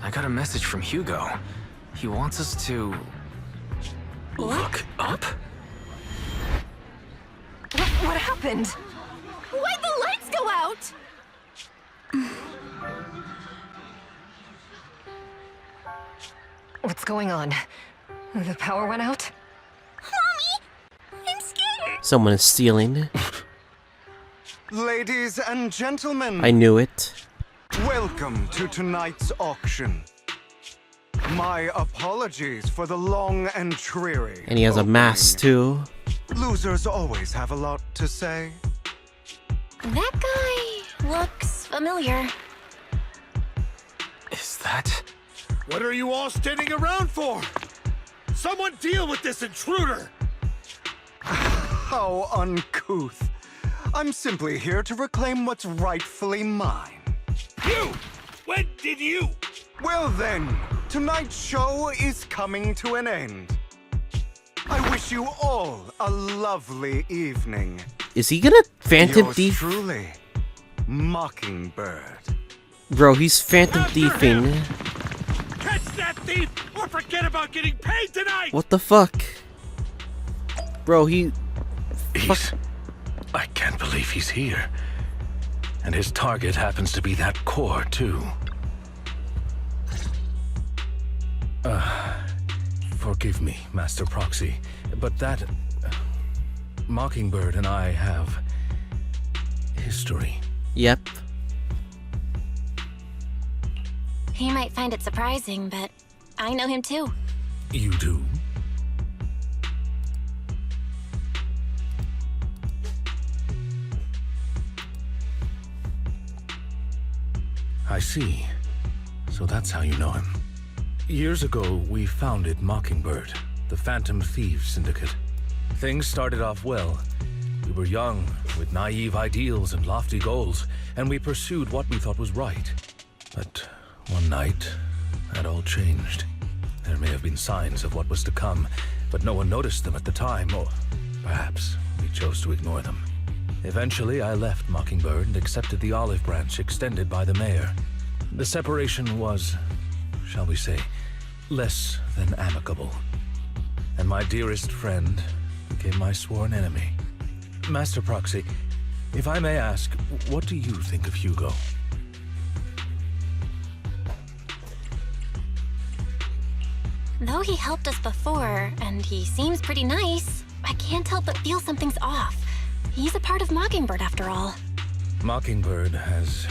I got a message from Hugo. He wants us to... look up? What happened? Why'd the lights go out? What's going on? The power went out? Mommy! I'm scared! Someone is stealing. Ladies and gentlemen, I knew it. welcome to tonight's auction. My apologies for the long and dreary. And he has a mask too. Losers always have a lot to say. That guy looks familiar. Is that... What are you all standing around for? Someone deal with this intruder! How uncouth. I'm simply here to reclaim what's rightfully mine. You! When did you? Well then, tonight's show is coming to an end. I wish you all a lovely evening. Is he gonna Phantom Yours Thief? truly, Mockingbird. Bro, he's Phantom Thiefing. Catch that thief or forget about getting paid tonight! What the fuck? Bro, he... I can't believe he's here. And his target happens to be that core, too. Forgive me, Master Proxy, but that... Mockingbird and I have... history. Yep. He might find it surprising, but I know him too. You do? I see. So that's how you know him. Years ago, we founded Mockingbird, the Phantom Thieves Syndicate. Things started off well. We were young, with naive ideals and lofty goals, and we pursued what we thought was right. But one night, that all changed. There may have been signs of what was to come, but no one noticed them at the time, or perhaps we chose to ignore them. Eventually, I left Mockingbird and accepted the olive branch extended by the mayor. The separation was, shall we say, less than amicable. And my dearest friend became my sworn enemy. Master Proxy, if I may ask, what do you think of Hugo? Though he helped us before, and he seems pretty nice, I can't help but feel something's off. He's a part of Mockingbird after all. Mockingbird has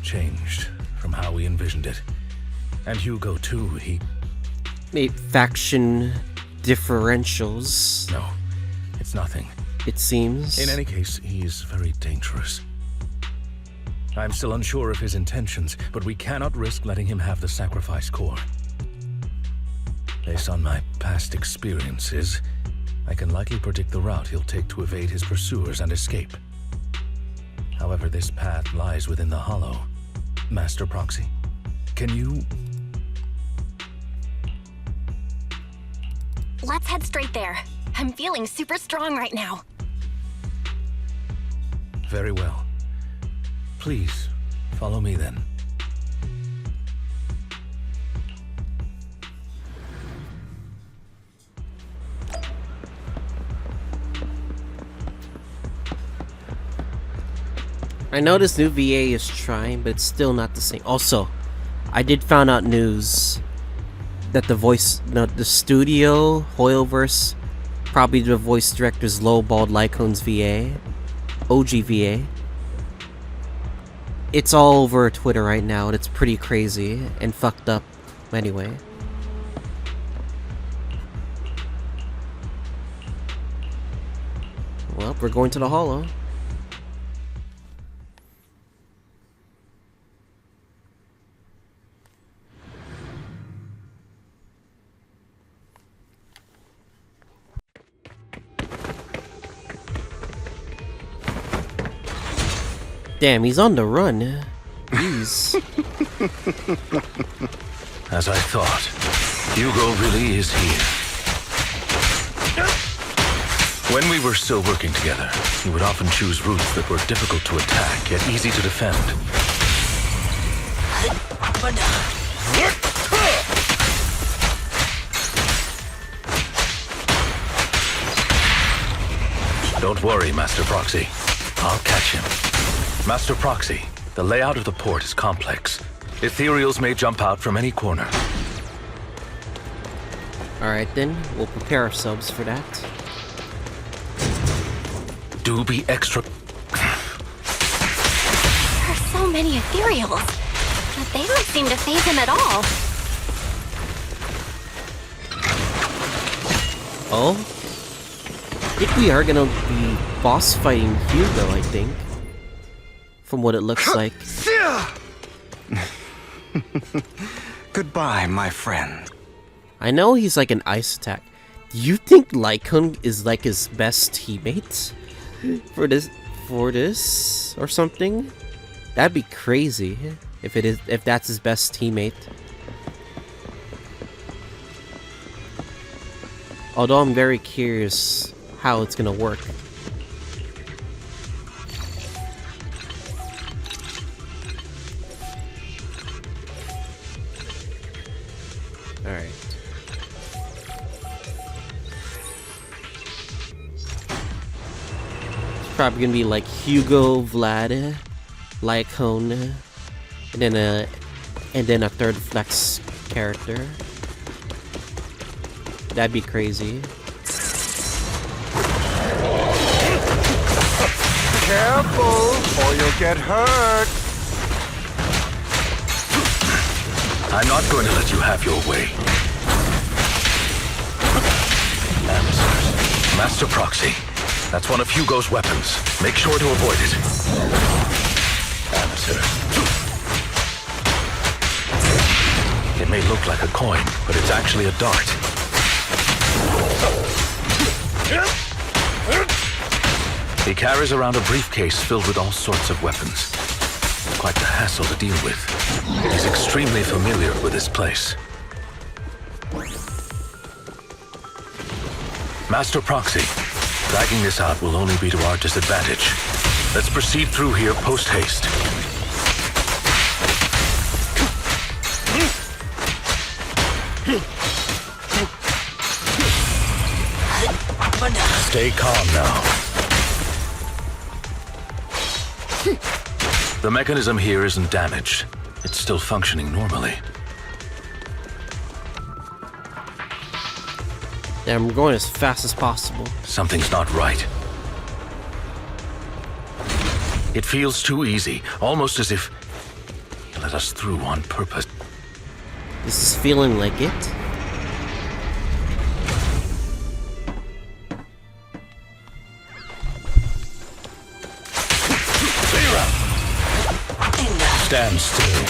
changed from how we envisioned it. And Hugo too, he... Faction differentials. No, it's nothing. It seems. In any case, he's very dangerous. I'm still unsure of his intentions, but we cannot risk letting him have the sacrifice core. Based on my past experiences, I can likely predict the route he'll take to evade his pursuers and escape. However, this path lies within the Hollow. Master Proxy, can you... Let's head straight there. I'm feeling super strong right now. Very well. Please, follow me then. I know this new VA is trying, but it's still not the same. Also, I did find out news that the studio, Hoyoverse, probably the voice director's lowballed Lycaon's VA, OG VA. It's all over Twitter right now, and it's pretty crazy and fucked up anyway. Well, we're going to the Hollow. Damn, he's on the run. Jeez. As I thought, Hugo really is here. When we were still working together, he would often choose routes that were difficult to attack, yet easy to defend. Don't worry, Master Proxy. I'll catch him. Master Proxy, the layout of the port is complex. Ethereals may jump out from any corner. Alright then, we'll prepare ourselves for that. Do be extra... There are so many ethereals, but they don't seem to faze him at all. Oh? I think we are gonna be boss fighting Hugo, I think. From what it looks like. Goodbye, my friend. I know he's like an ice attack. Do you think Lycaon is like his best teammate? For this or something? That'd be crazy if that's his best teammate. Although I'm very curious how it's gonna work. Alright. It's probably gonna be like Hugo, Vlad, Lycaon, and then a third flex character. That'd be crazy. Careful, or you'll get hurt. I'm not going to let you have your way. Answers. Master Proxy. That's one of Hugo's weapons. Make sure to avoid it. Answer. It may look like a coin, but it's actually a dart. He carries around a briefcase filled with all sorts of weapons. Quite the hassle to deal with. He's extremely familiar with this place. Master Proxy, dragging this out will only be to our disadvantage. Let's proceed through here post-haste. Stay calm now. The mechanism here isn't damaged. It's still functioning normally. Damn, I'm going as fast as possible. Something's not right. It feels too easy, almost as if you let us through on purpose. This is feeling like it. Stand still.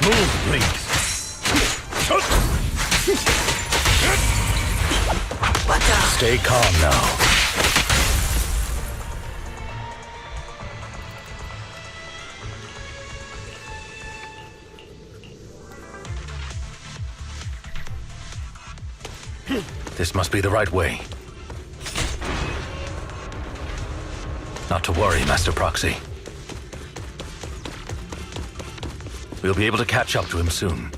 Move, please. Stay calm now. This must be the right way. Not to worry, Master Proxy. We'll be able to catch up to him soon.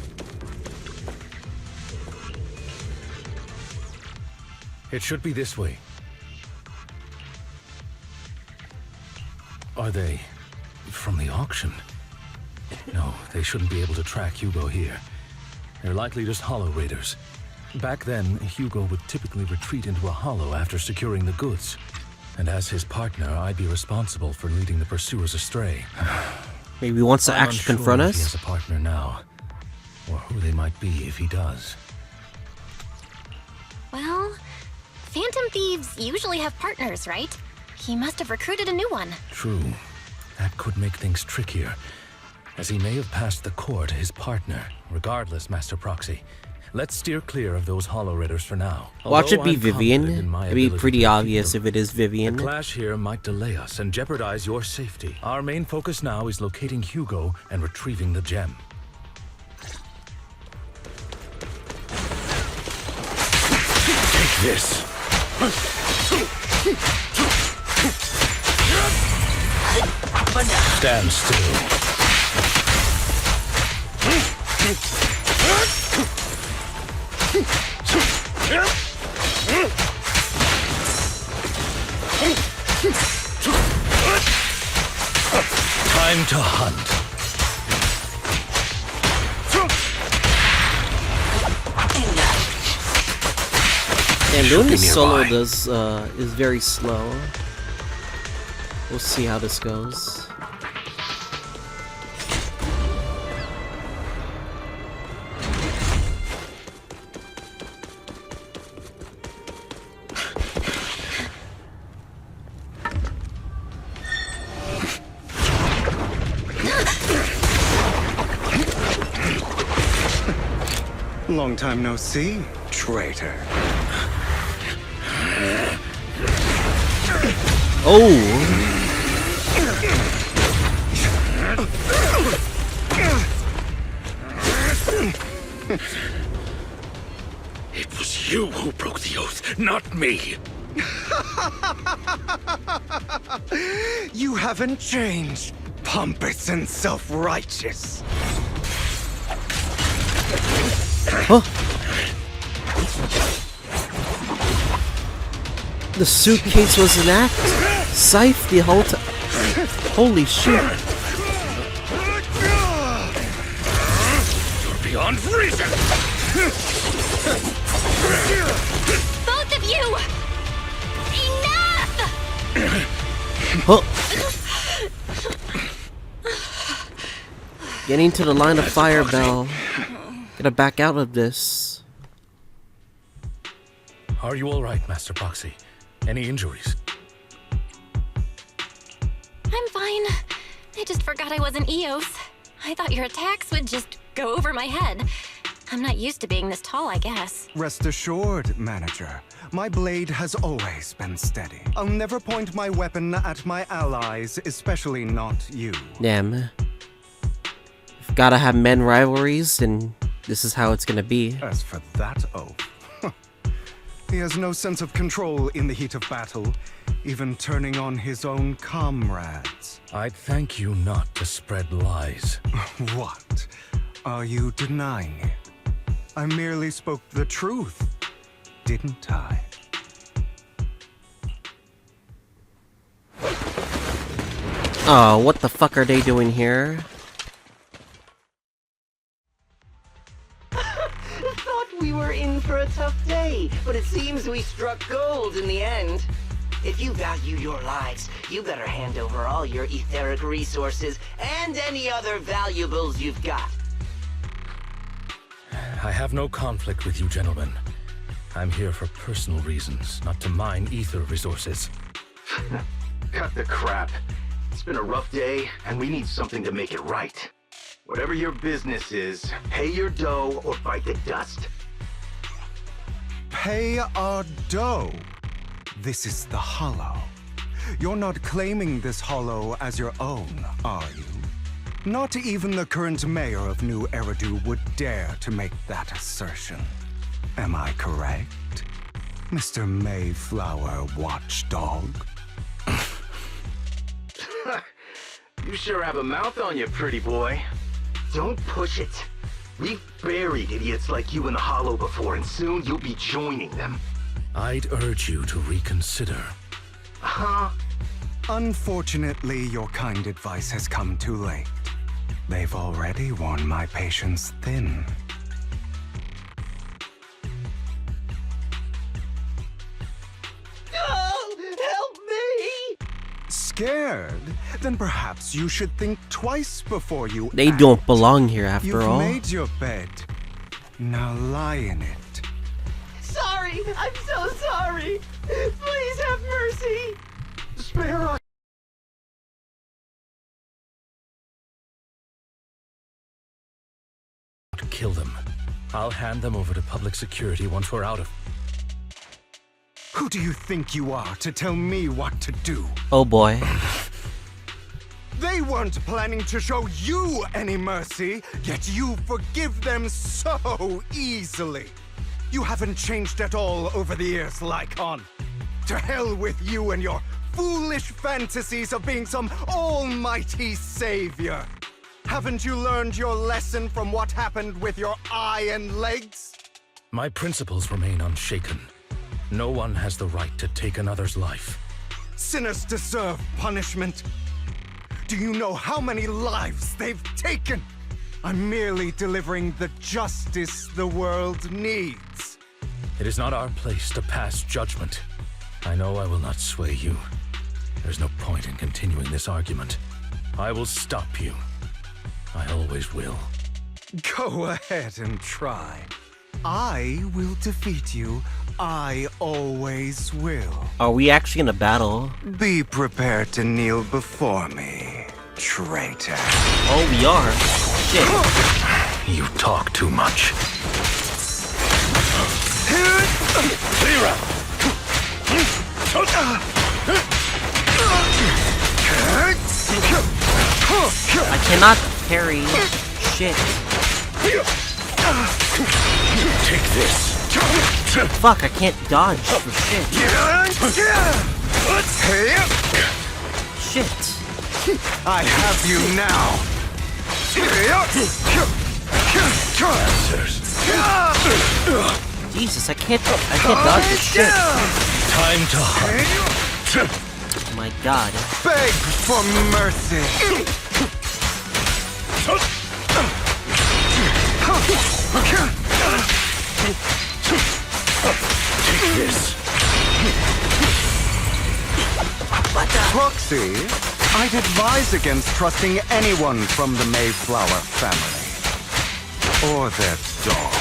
It should be this way. Are they from the auction? No, they shouldn't be able to track Hugo here. They're likely just hollow raiders. Back then, Hugo would typically retreat into a hollow after securing the goods. And as his partner, I'd be responsible for leading the pursuers astray. Maybe he wants to I'm actually unsure confront if us? He has a partner now, or who they might be if he does. Well, Phantom Thieves usually have partners, right? He must have recruited a new one. True. That could make things trickier, as he may have passed the core to his partner. Regardless, Master Proxy, let's steer clear of those hollow raiders for now. Watch it be Although I'm Vivian. confident in my It'd be ability pretty to obvious defeat if it is Vivian. The clash here might delay us and jeopardize your safety. Our main focus now is locating Hugo and retrieving the gem. Take this. Stand still. Time to hunt. And doing Should be this solo nearby. is very slow. We'll see how this goes. Long time no see, traitor. Oh! It was you who broke the oath, not me. You haven't changed, pompous and self-righteous. Huh? The suitcase was an act. Scythe the whole time. Holy shit. You're beyond reason. Both of you! Enough! Huh. Getting to the line of fire, Belle. Gotta back out of this. Are you all right, Master Proxy? Any injuries? I'm fine. I just forgot I wasn't Eos. I thought your attacks would just go over my head. I'm not used to being this tall, I guess. Rest assured, manager. My blade has always been steady. I'll never point my weapon at my allies, especially not you. Damn. If gotta have men rivalries, then this is how it's gonna be. As for that oath, he has no sense of control in the heat of battle, even turning on his own comrades. I'd thank you not to spread lies. What? Are you denying it? I merely spoke the truth, didn't I? Oh, what the fuck are they doing here? Thought we were in for a tough day, but it seems we struck gold in the end. If you value your lives, you better hand over all your etheric resources and any other valuables you've got. I have no conflict with you, gentlemen. I'm here for personal reasons, not to mine ether resources. Cut the crap. It's been a rough day, and we need something to make it right. Whatever your business is, pay your dough or bite the dust. Pay our dough? This is the Hollow. You're not claiming this Hollow as your own, are you? Not even the current mayor of New Eridu would dare to make that assertion. Am I correct, Mr. Mayflower Watchdog? You sure have a mouth on you, pretty boy. Don't push it. We've buried idiots like you in the Hollow before, and soon you'll be joining them. I'd urge you to reconsider. Huh? Unfortunately, your kind advice has come too late. They've already worn my patience thin. Oh, help me! Scared? Then perhaps you should think twice before you They act. don't belong here after You've all. made your bed. Now lie in it. Sorry, I'm so sorry. Please have mercy. Spare us. Kill them. I'll hand them over to public security once we're out of... Who do you think you are to tell me what to do? Oh boy. They weren't planning to show you any mercy, yet you forgive them so easily. You haven't changed at all over the years, Lycaon. To hell with you and your foolish fantasies of being some almighty savior. Haven't you learned your lesson from what happened with your eye and legs? My principles remain unshaken. No one has the right to take another's life. Sinners deserve punishment. Do you know how many lives they've taken? I'm merely delivering the justice the world needs. It is not our place to pass judgment. I know I will not sway you. There's no point in continuing this argument. I will stop you. I always will. Go ahead and try. I will defeat you. I always will. Are we actually gonna battle? Be prepared to kneel before me, traitor. Oh, we are. Shit. You talk too much. Clear out! I cannot carry shit. Take this. Fuck, I can't dodge for shit. Shit. I have you now. Jesus, I can't dodge for shit. Time to hunt. Oh my god. Beg for mercy. Take this. Proxy, I'd advise against trusting anyone from the Mayflower family. Or their dog.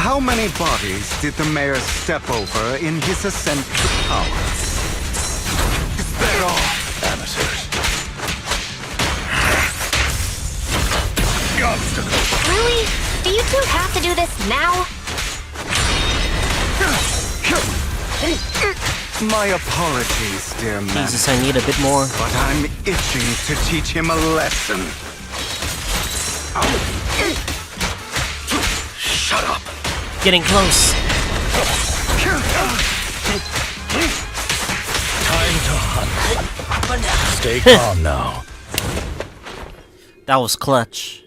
How many bodies did the mayor step over in his ascent to power? They're all Amateurs. Really? Do you two have to do this now? My apologies, dear man. Jesus, I need a bit more. But I'm itching to teach him a lesson. Shut up. Getting close. Time to hunt. Stay calm now. That was clutch.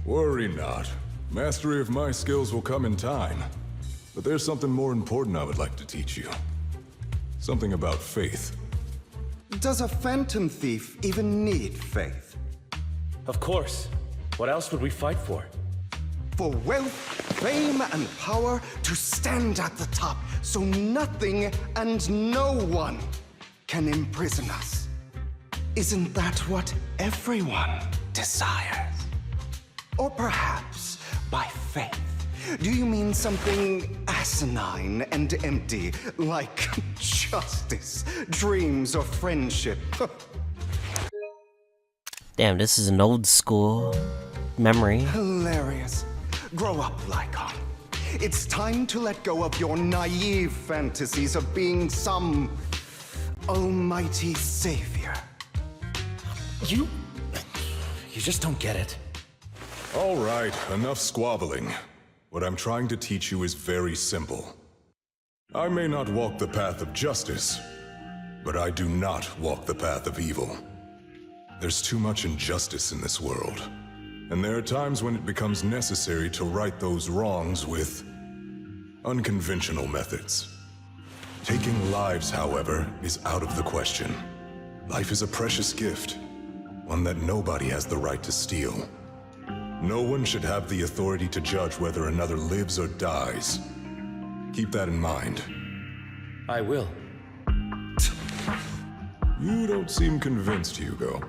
Worry not. Mastery of my skills will come in time. But there's something more important I would like to teach you. Something about faith. Does a phantom thief even need faith? Of course. What else would we fight for? For wealth, fame, and power to stand at the top, so nothing and no one can imprison us. Isn't that what everyone desires? Or perhaps by faith, do you mean something asinine and empty, like justice, dreams, or friendship? Damn, this is an old school memory. Hilarious. Grow up, Lycaon. It's time to let go of your naive fantasies of being some almighty savior. You just don't get it. All right, enough squabbling. What I'm trying to teach you is very simple. I may not walk the path of justice, but I do not walk the path of evil. There's too much injustice in this world, and there are times when it becomes necessary to right those wrongs with unconventional methods. Taking lives, however, is out of the question. Life is a precious gift, one that nobody has the right to steal. No one should have the authority to judge whether another lives or dies. Keep that in mind. I will. You don't seem convinced, Hugo.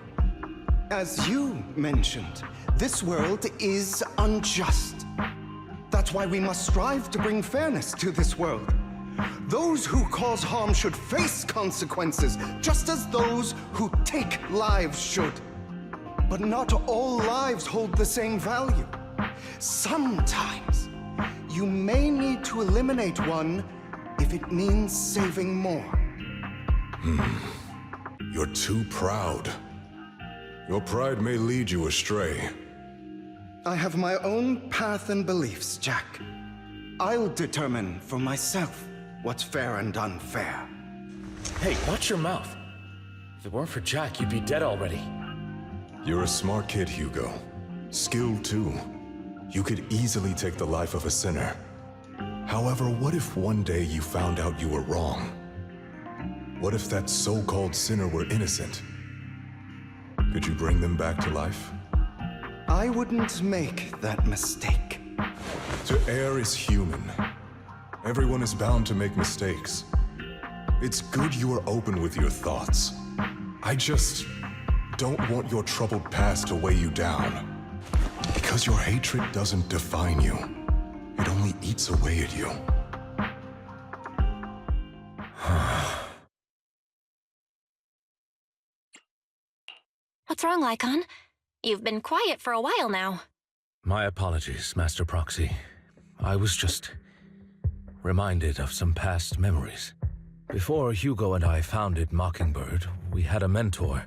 As you mentioned, this world is unjust. That's why we must strive to bring fairness to this world. Those who cause harm should face consequences, just as those who take lives should. But not all lives hold the same value. Sometimes, you may need to eliminate one if it means saving more. You're too proud. Your pride may lead you astray. I have my own path and beliefs, Jack. I'll determine for myself what's fair and unfair. Hey, watch your mouth. If it weren't for Jack, you'd be dead already. You're a smart kid, Hugo. Skilled too. You could easily take the life of a sinner. However, what if one day you found out you were wrong? What if that so-called sinner were innocent? Could you bring them back to life? I wouldn't make that mistake. To err is human. Everyone is bound to make mistakes. It's good you are open with your thoughts. I just don't want your troubled past to weigh you down. Because your hatred doesn't define you. It only eats away at you. What's wrong, Lycaon? You've been quiet for a while now. My apologies, Master Proxy. I was just reminded of some past memories. Before Hugo and I founded Mockingbird, we had a mentor,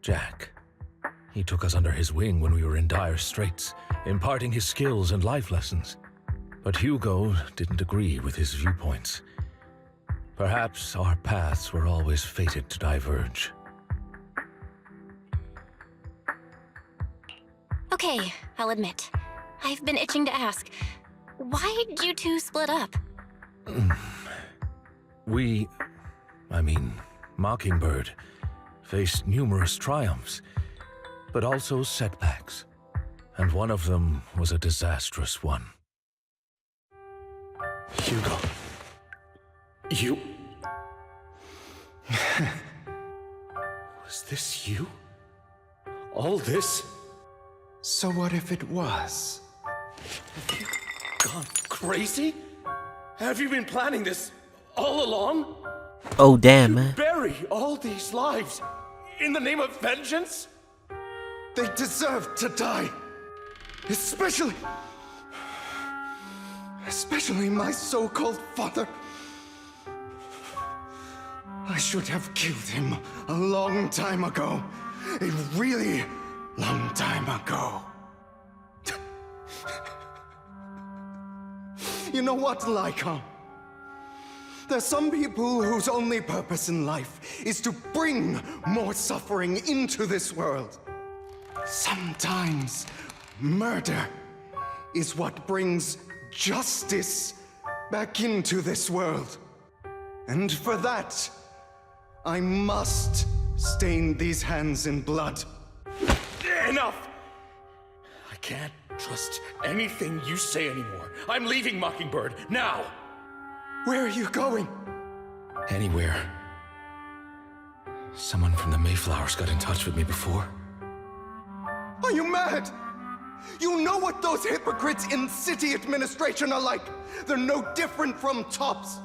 Jack. He took us under his wing when we were in dire straits, imparting his skills and life lessons. But Hugo didn't agree with his viewpoints. Perhaps our paths were always fated to diverge. Okay, I'll admit. I've been itching to ask, why did you two split up? Mockingbird, faced numerous triumphs, but also setbacks. And one of them was a disastrous one. Hugo. You... Was this you? All this? So what if it was? Have you gone crazy? Have you been planning this all along? Oh, damn, man. Bury all these lives in the name of vengeance? They deserve to die. Especially my so-called father. I should have killed him a long time ago. A really long time ago. You know what, Lycaon? There's some people whose only purpose in life is to bring more suffering into this world. Sometimes Murder is what brings justice back into this world. And for that, I must stain these hands in blood. Enough! I can't trust anything you say anymore. I'm leaving Mockingbird, now! Where are you going? Anywhere. Someone from the Mayflowers got in touch with me before. Are you mad? You know what those hypocrites in city administration are like. They're no different from tops.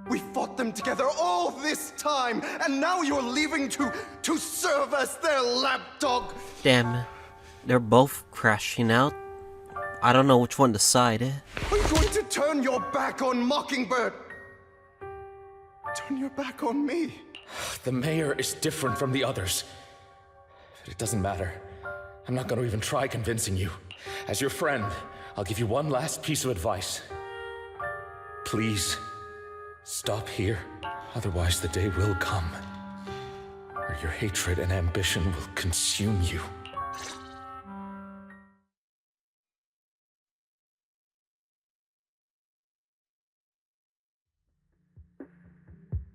We fought them together all this time, and now you're leaving to serve as their lapdog. Damn, they're both crashing out. I don't know which one to side. Are you going to turn your back on Mockingbird? Turn your back on me. The mayor is different from the others. But it doesn't matter. I'm not going to even try convincing you. As your friend, I'll give you one last piece of advice. Please, stop here. Otherwise, the day will come where your hatred and ambition will consume you.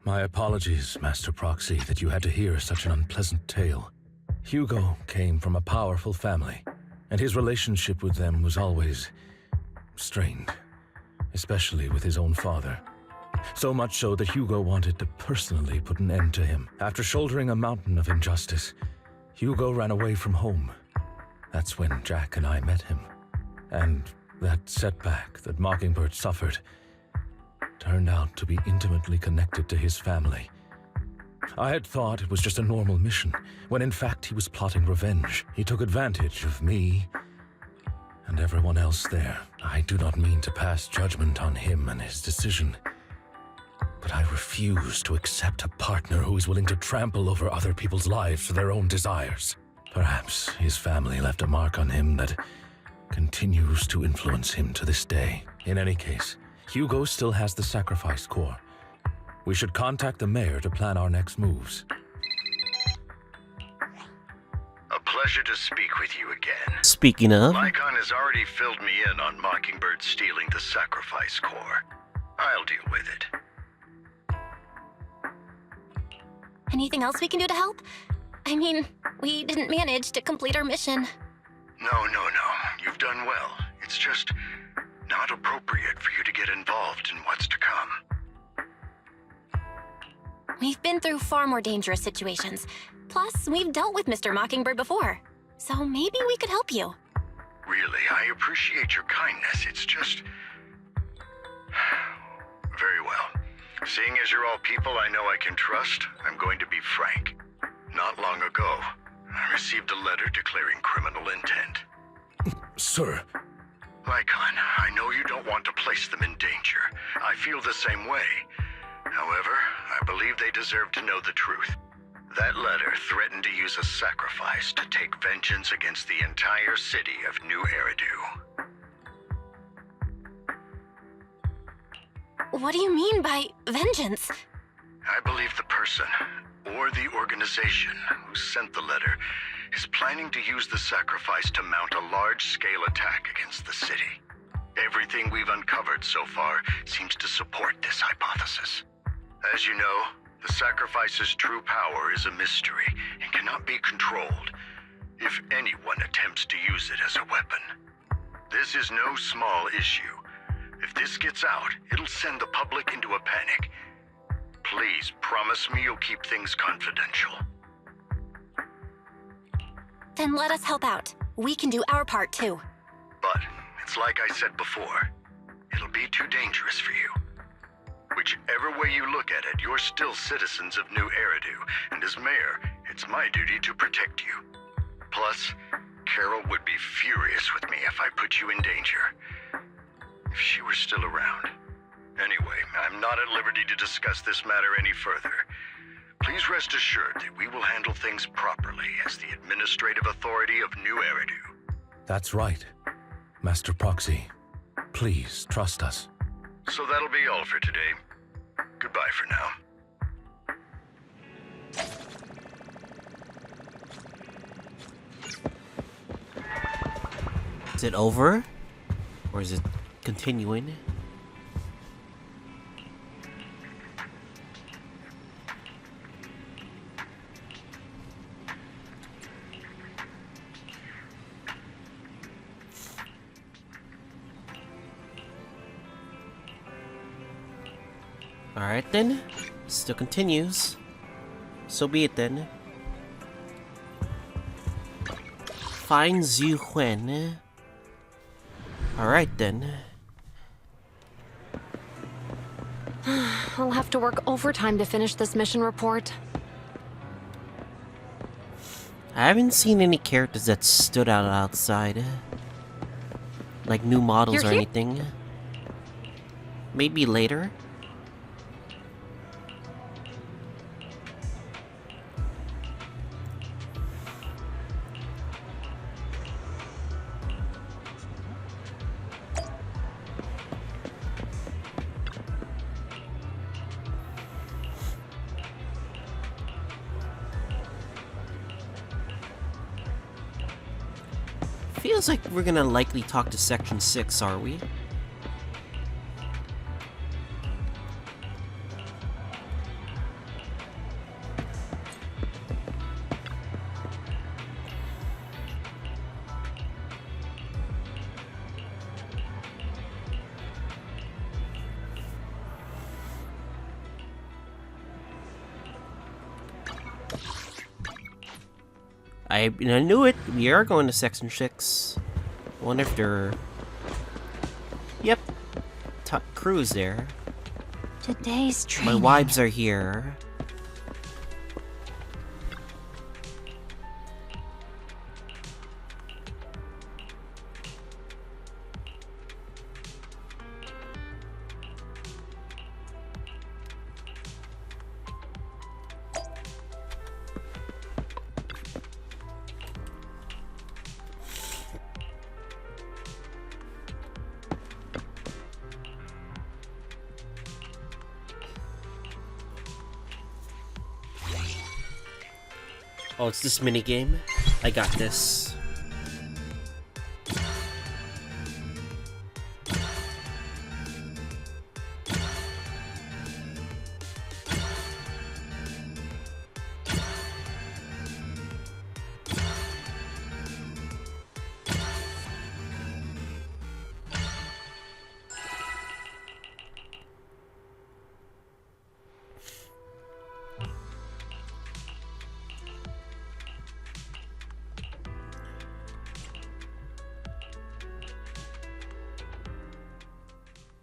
My apologies, Master Proxy, that you had to hear such an unpleasant tale. Hugo came from a powerful family, and his relationship with them was always strained, especially with his own father. So much so that Hugo wanted to personally put an end to him. After shouldering a mountain of injustice, Hugo ran away from home. That's when Jack and I met him. And that setback that Mockingbird suffered turned out to be intimately connected to his family. I had thought it was just a normal mission, when in fact he was plotting revenge. He took advantage of me and everyone else there. I do not mean to pass judgment on him and his decision, but I refuse to accept a partner who is willing to trample over other people's lives for their own desires. Perhaps his family left a mark on him that continues to influence him to this day. In any case, Hugo still has the sacrifice core. We should contact the mayor to plan our next moves. A pleasure to speak with you again. Speaking of, Lycaon has already filled me in on Mockingbird stealing the sacrifice core. I'll deal with it. Anything else we can do to help? I mean, we didn't manage to complete our mission. No. You've done well. It's just not appropriate for you to get involved in what's to come. We've been through far more dangerous situations. Plus, we've dealt with Mr. Mockingbird before. So maybe we could help you. Really, I appreciate your kindness. It's just... Very well. Seeing as you're all people I know I can trust, I'm going to be frank. Not long ago, I received a letter declaring criminal intent. Sir. Lycaon, I know you don't want to place them in danger. I feel the same way. However, I believe they deserve to know the truth. That letter threatened to use a sacrifice to take vengeance against the entire city of New Eridu. What do you mean by vengeance? I believe the person, or the organization, who sent the letter is planning to use the sacrifice to mount a large-scale attack against the city. Everything we've uncovered so far seems to support this hypothesis. As you know, the sacrifice's true power is a mystery and cannot be controlled if anyone attempts to use it as a weapon. This is no small issue. If this gets out, it'll send the public into a panic. Please promise me you'll keep things confidential. Then let us help out. We can do our part too. But it's like I said before, it'll be too dangerous for you. Whichever way you look at it, you're still citizens of New Eridu, and as mayor, it's my duty to protect you. Plus, Carol would be furious with me if I put you in danger. If she were still around. Anyway, I'm not at liberty to discuss this matter any further. Please rest assured that we will handle things properly as the administrative authority of New Eridu. That's right. Master Proxy, please trust us. So that'll be all for today. Goodbye for now. Is it over? Or is it continuing? Alright then. Still continues. So be it then. Find Zhu Huan. Alright then. I'll have to work overtime to finish this mission report. I haven't seen any characters that stood out outside. Like new models You're or here? anything. Maybe later. Feels like we're gonna likely talk to Section 6, are we? I knew it. We are going to Section 6. Wonder if they're... Yep. Crew's there. Today's My training. wives are here. Oh, it's this minigame? I got this.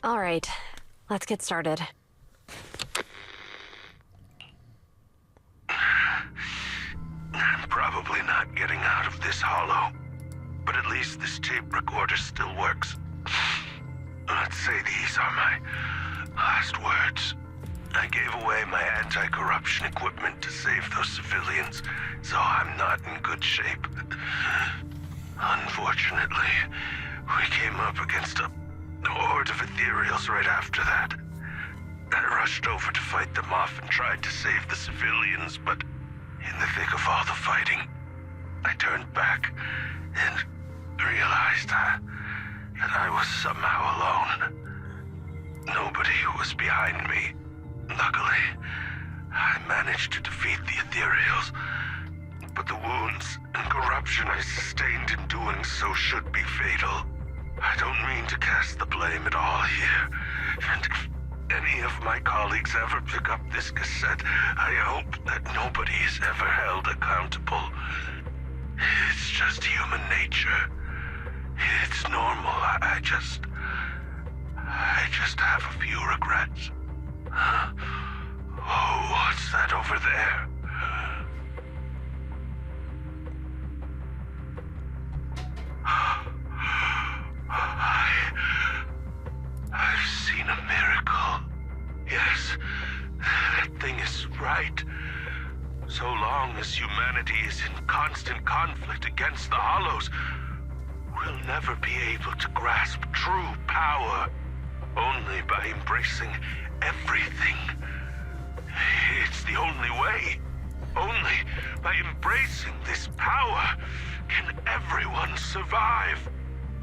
All right, let's get started. I'm probably not getting out of this hollow, but at least this tape recorder still works. Let's say these are my last words. I gave away my anti-corruption equipment to save those civilians, so I'm not in good shape. Unfortunately, we came up against a horde of ethereals right after that. I rushed over to fight them off and tried to save the civilians, but in the thick of all the fighting, I turned back and realized that I was somehow alone. Nobody was behind me. Luckily, I managed to defeat the ethereals, but the wounds and corruption I sustained in doing so should be fatal. I don't mean to cast the blame at all here, and if any of my colleagues ever pick up this cassette, I hope that nobody is ever held accountable. It's just human nature. It's normal. I just have a few regrets. Oh, what's that over there? I've seen a miracle. Yes, that thing is right. So long as humanity is in constant conflict against the Hollows, we'll never be able to grasp true power. Only by embracing everything. It's the only way. Only by embracing this power can everyone survive.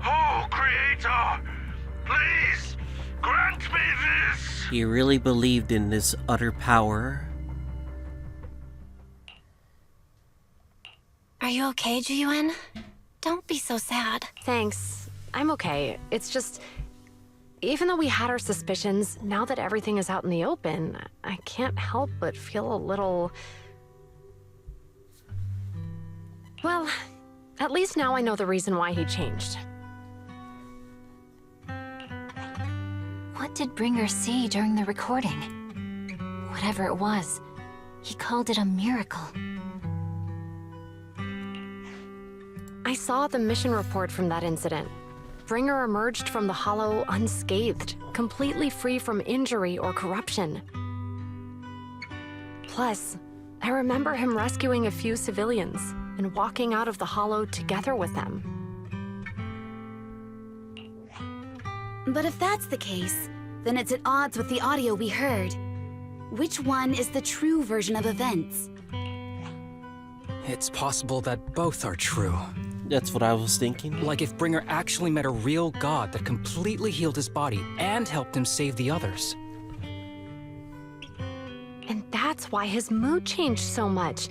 Oh, Creator! Please, grant me this! He really believed in his utter power. Are you okay, Jiyuan? Don't be so sad. Thanks. I'm okay. It's just... Even though we had our suspicions, now that everything is out in the open, I can't help but feel a little... Well, at least now I know the reason why he changed. What did Bringer see during the recording? Whatever it was, he called it a miracle. I saw the mission report from that incident. Bringer emerged from the Hollow unscathed, completely free from injury or corruption. Plus, I remember him rescuing a few civilians and walking out of the Hollow together with them. But if that's the case, then it's at odds with the audio we heard. Which one is the true version of events? It's possible that both are true. That's what I was thinking. Like if Bringer actually met a real god that completely healed his body and helped him save the others. And that's why his mood changed so much.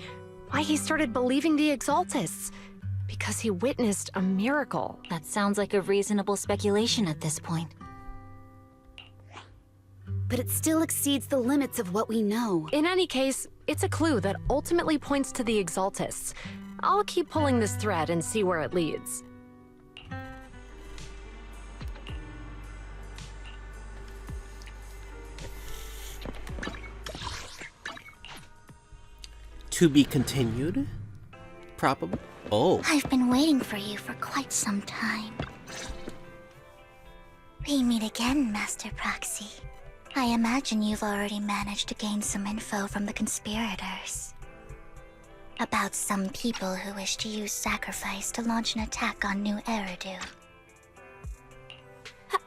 Why he started believing the Exaltists. Because he witnessed a miracle. That sounds like a reasonable speculation at this point. But it still exceeds the limits of what we know. In any case, it's a clue that ultimately points to the Exaltists. I'll keep pulling this thread and see where it leads. To be continued? Probably. Oh. I've been waiting for you for quite some time. We meet again, Master Proxy. I imagine you've already managed to gain some info from the conspirators. About some people who wish to use sacrifice to launch an attack on New Eridu. How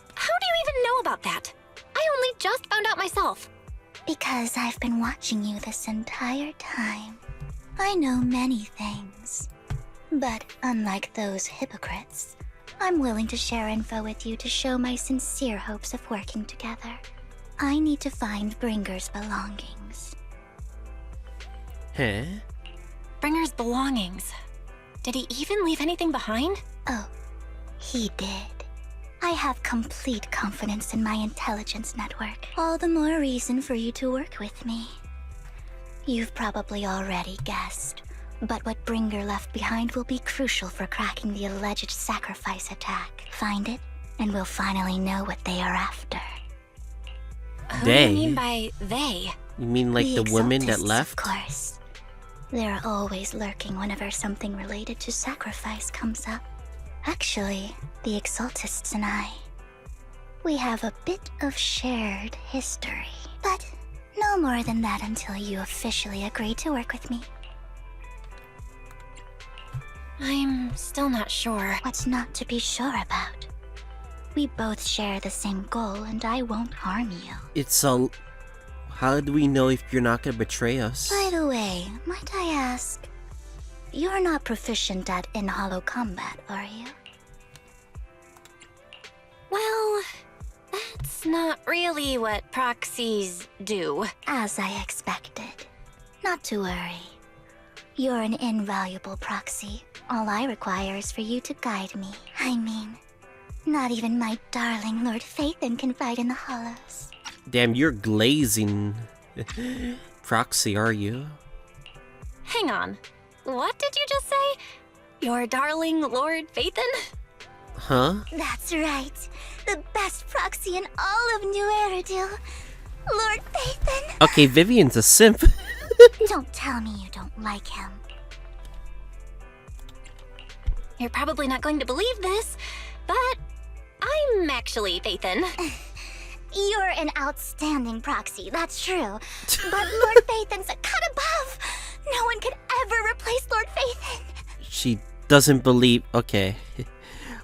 do you even know about that? I only just found out myself. Because I've been watching you this entire time. I know many things. But unlike those hypocrites, I'm willing to share info with you to show my sincere hopes of working together. I need to find Bringer's belongings. Huh? Bringer's belongings. Did he even leave anything behind? Oh, he did. I have complete confidence in my intelligence network. All the more reason for you to work with me. You've probably already guessed, but what Bringer left behind will be crucial for cracking the alleged sacrifice attack. Find it, and we'll finally know what they are after. Who do you mean by they? You mean like the women that Exaltists, left? Of course. They're always lurking whenever something related to sacrifice comes up. Actually, the Exaltists and I, we have a bit of shared history. But no more than that until you officially agree to work with me. I'm still not sure. What's not to be sure about? We both share the same goal, and I won't harm you. It's a... How do we know if you're not gonna betray us? By the way, might I ask, you're not proficient at in-hollow combat, are you? Well, that's not really what proxies do. As I expected. Not to worry. You're an invaluable proxy. All I require is for you to guide me. I mean, not even my darling Lord Phaethon can fight in the hollows. Damn, you're glazing. Proxy, are you? Hang on. What did you just say? Your darling Lord Phaethon? Huh? That's right. The best proxy in all of New Eridu. Lord Phaethon. Okay, Vivian's a simp. Don't tell me you don't like him. You're probably not going to believe this, but I'm actually Phaethon. You're an outstanding proxy, that's true. But Lord Phaethon's a cut above. No one could ever replace Lord Phaethon. She doesn't believe... Okay.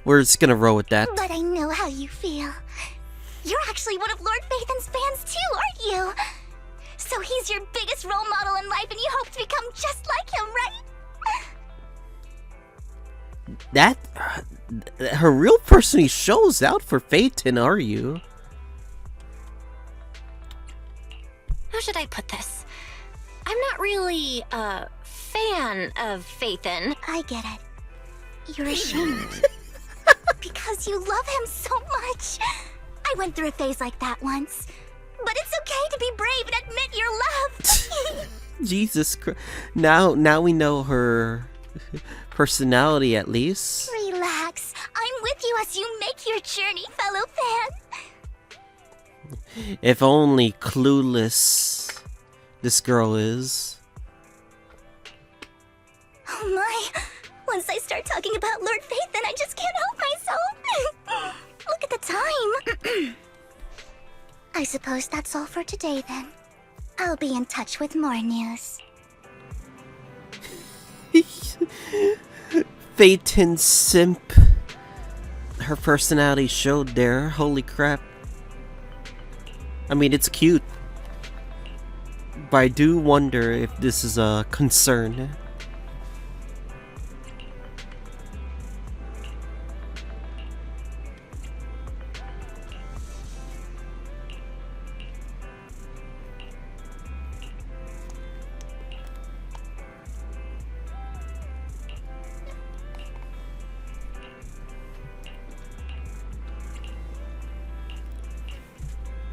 We're just gonna roll with that. But I know how you feel. You're actually one of Lord Phaethon's fans too, aren't you? So he's your biggest role model in life and you hope to become just like him, right? her real person shows out for Phaeton, are you? How should I put this? I'm not really a fan of Phaeton. I get it. You're ashamed. Because you love him so much. I went through a phase like that once. But it's okay to be brave and admit your love. Jesus Christ. Now we know her personality at least. Relax. I'm with you as you make your journey, fellow fan. If only clueless this girl is. Oh my. Once I start talking about Lord Phaeton, I just can't help myself. Look at the time. I suppose that's all for today then. I'll be in touch with more news. Phaeton simp. Her personality showed there. Holy crap. I mean, it's cute. But I do wonder if this is a concern.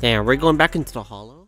Damn, we're going back into the hollow?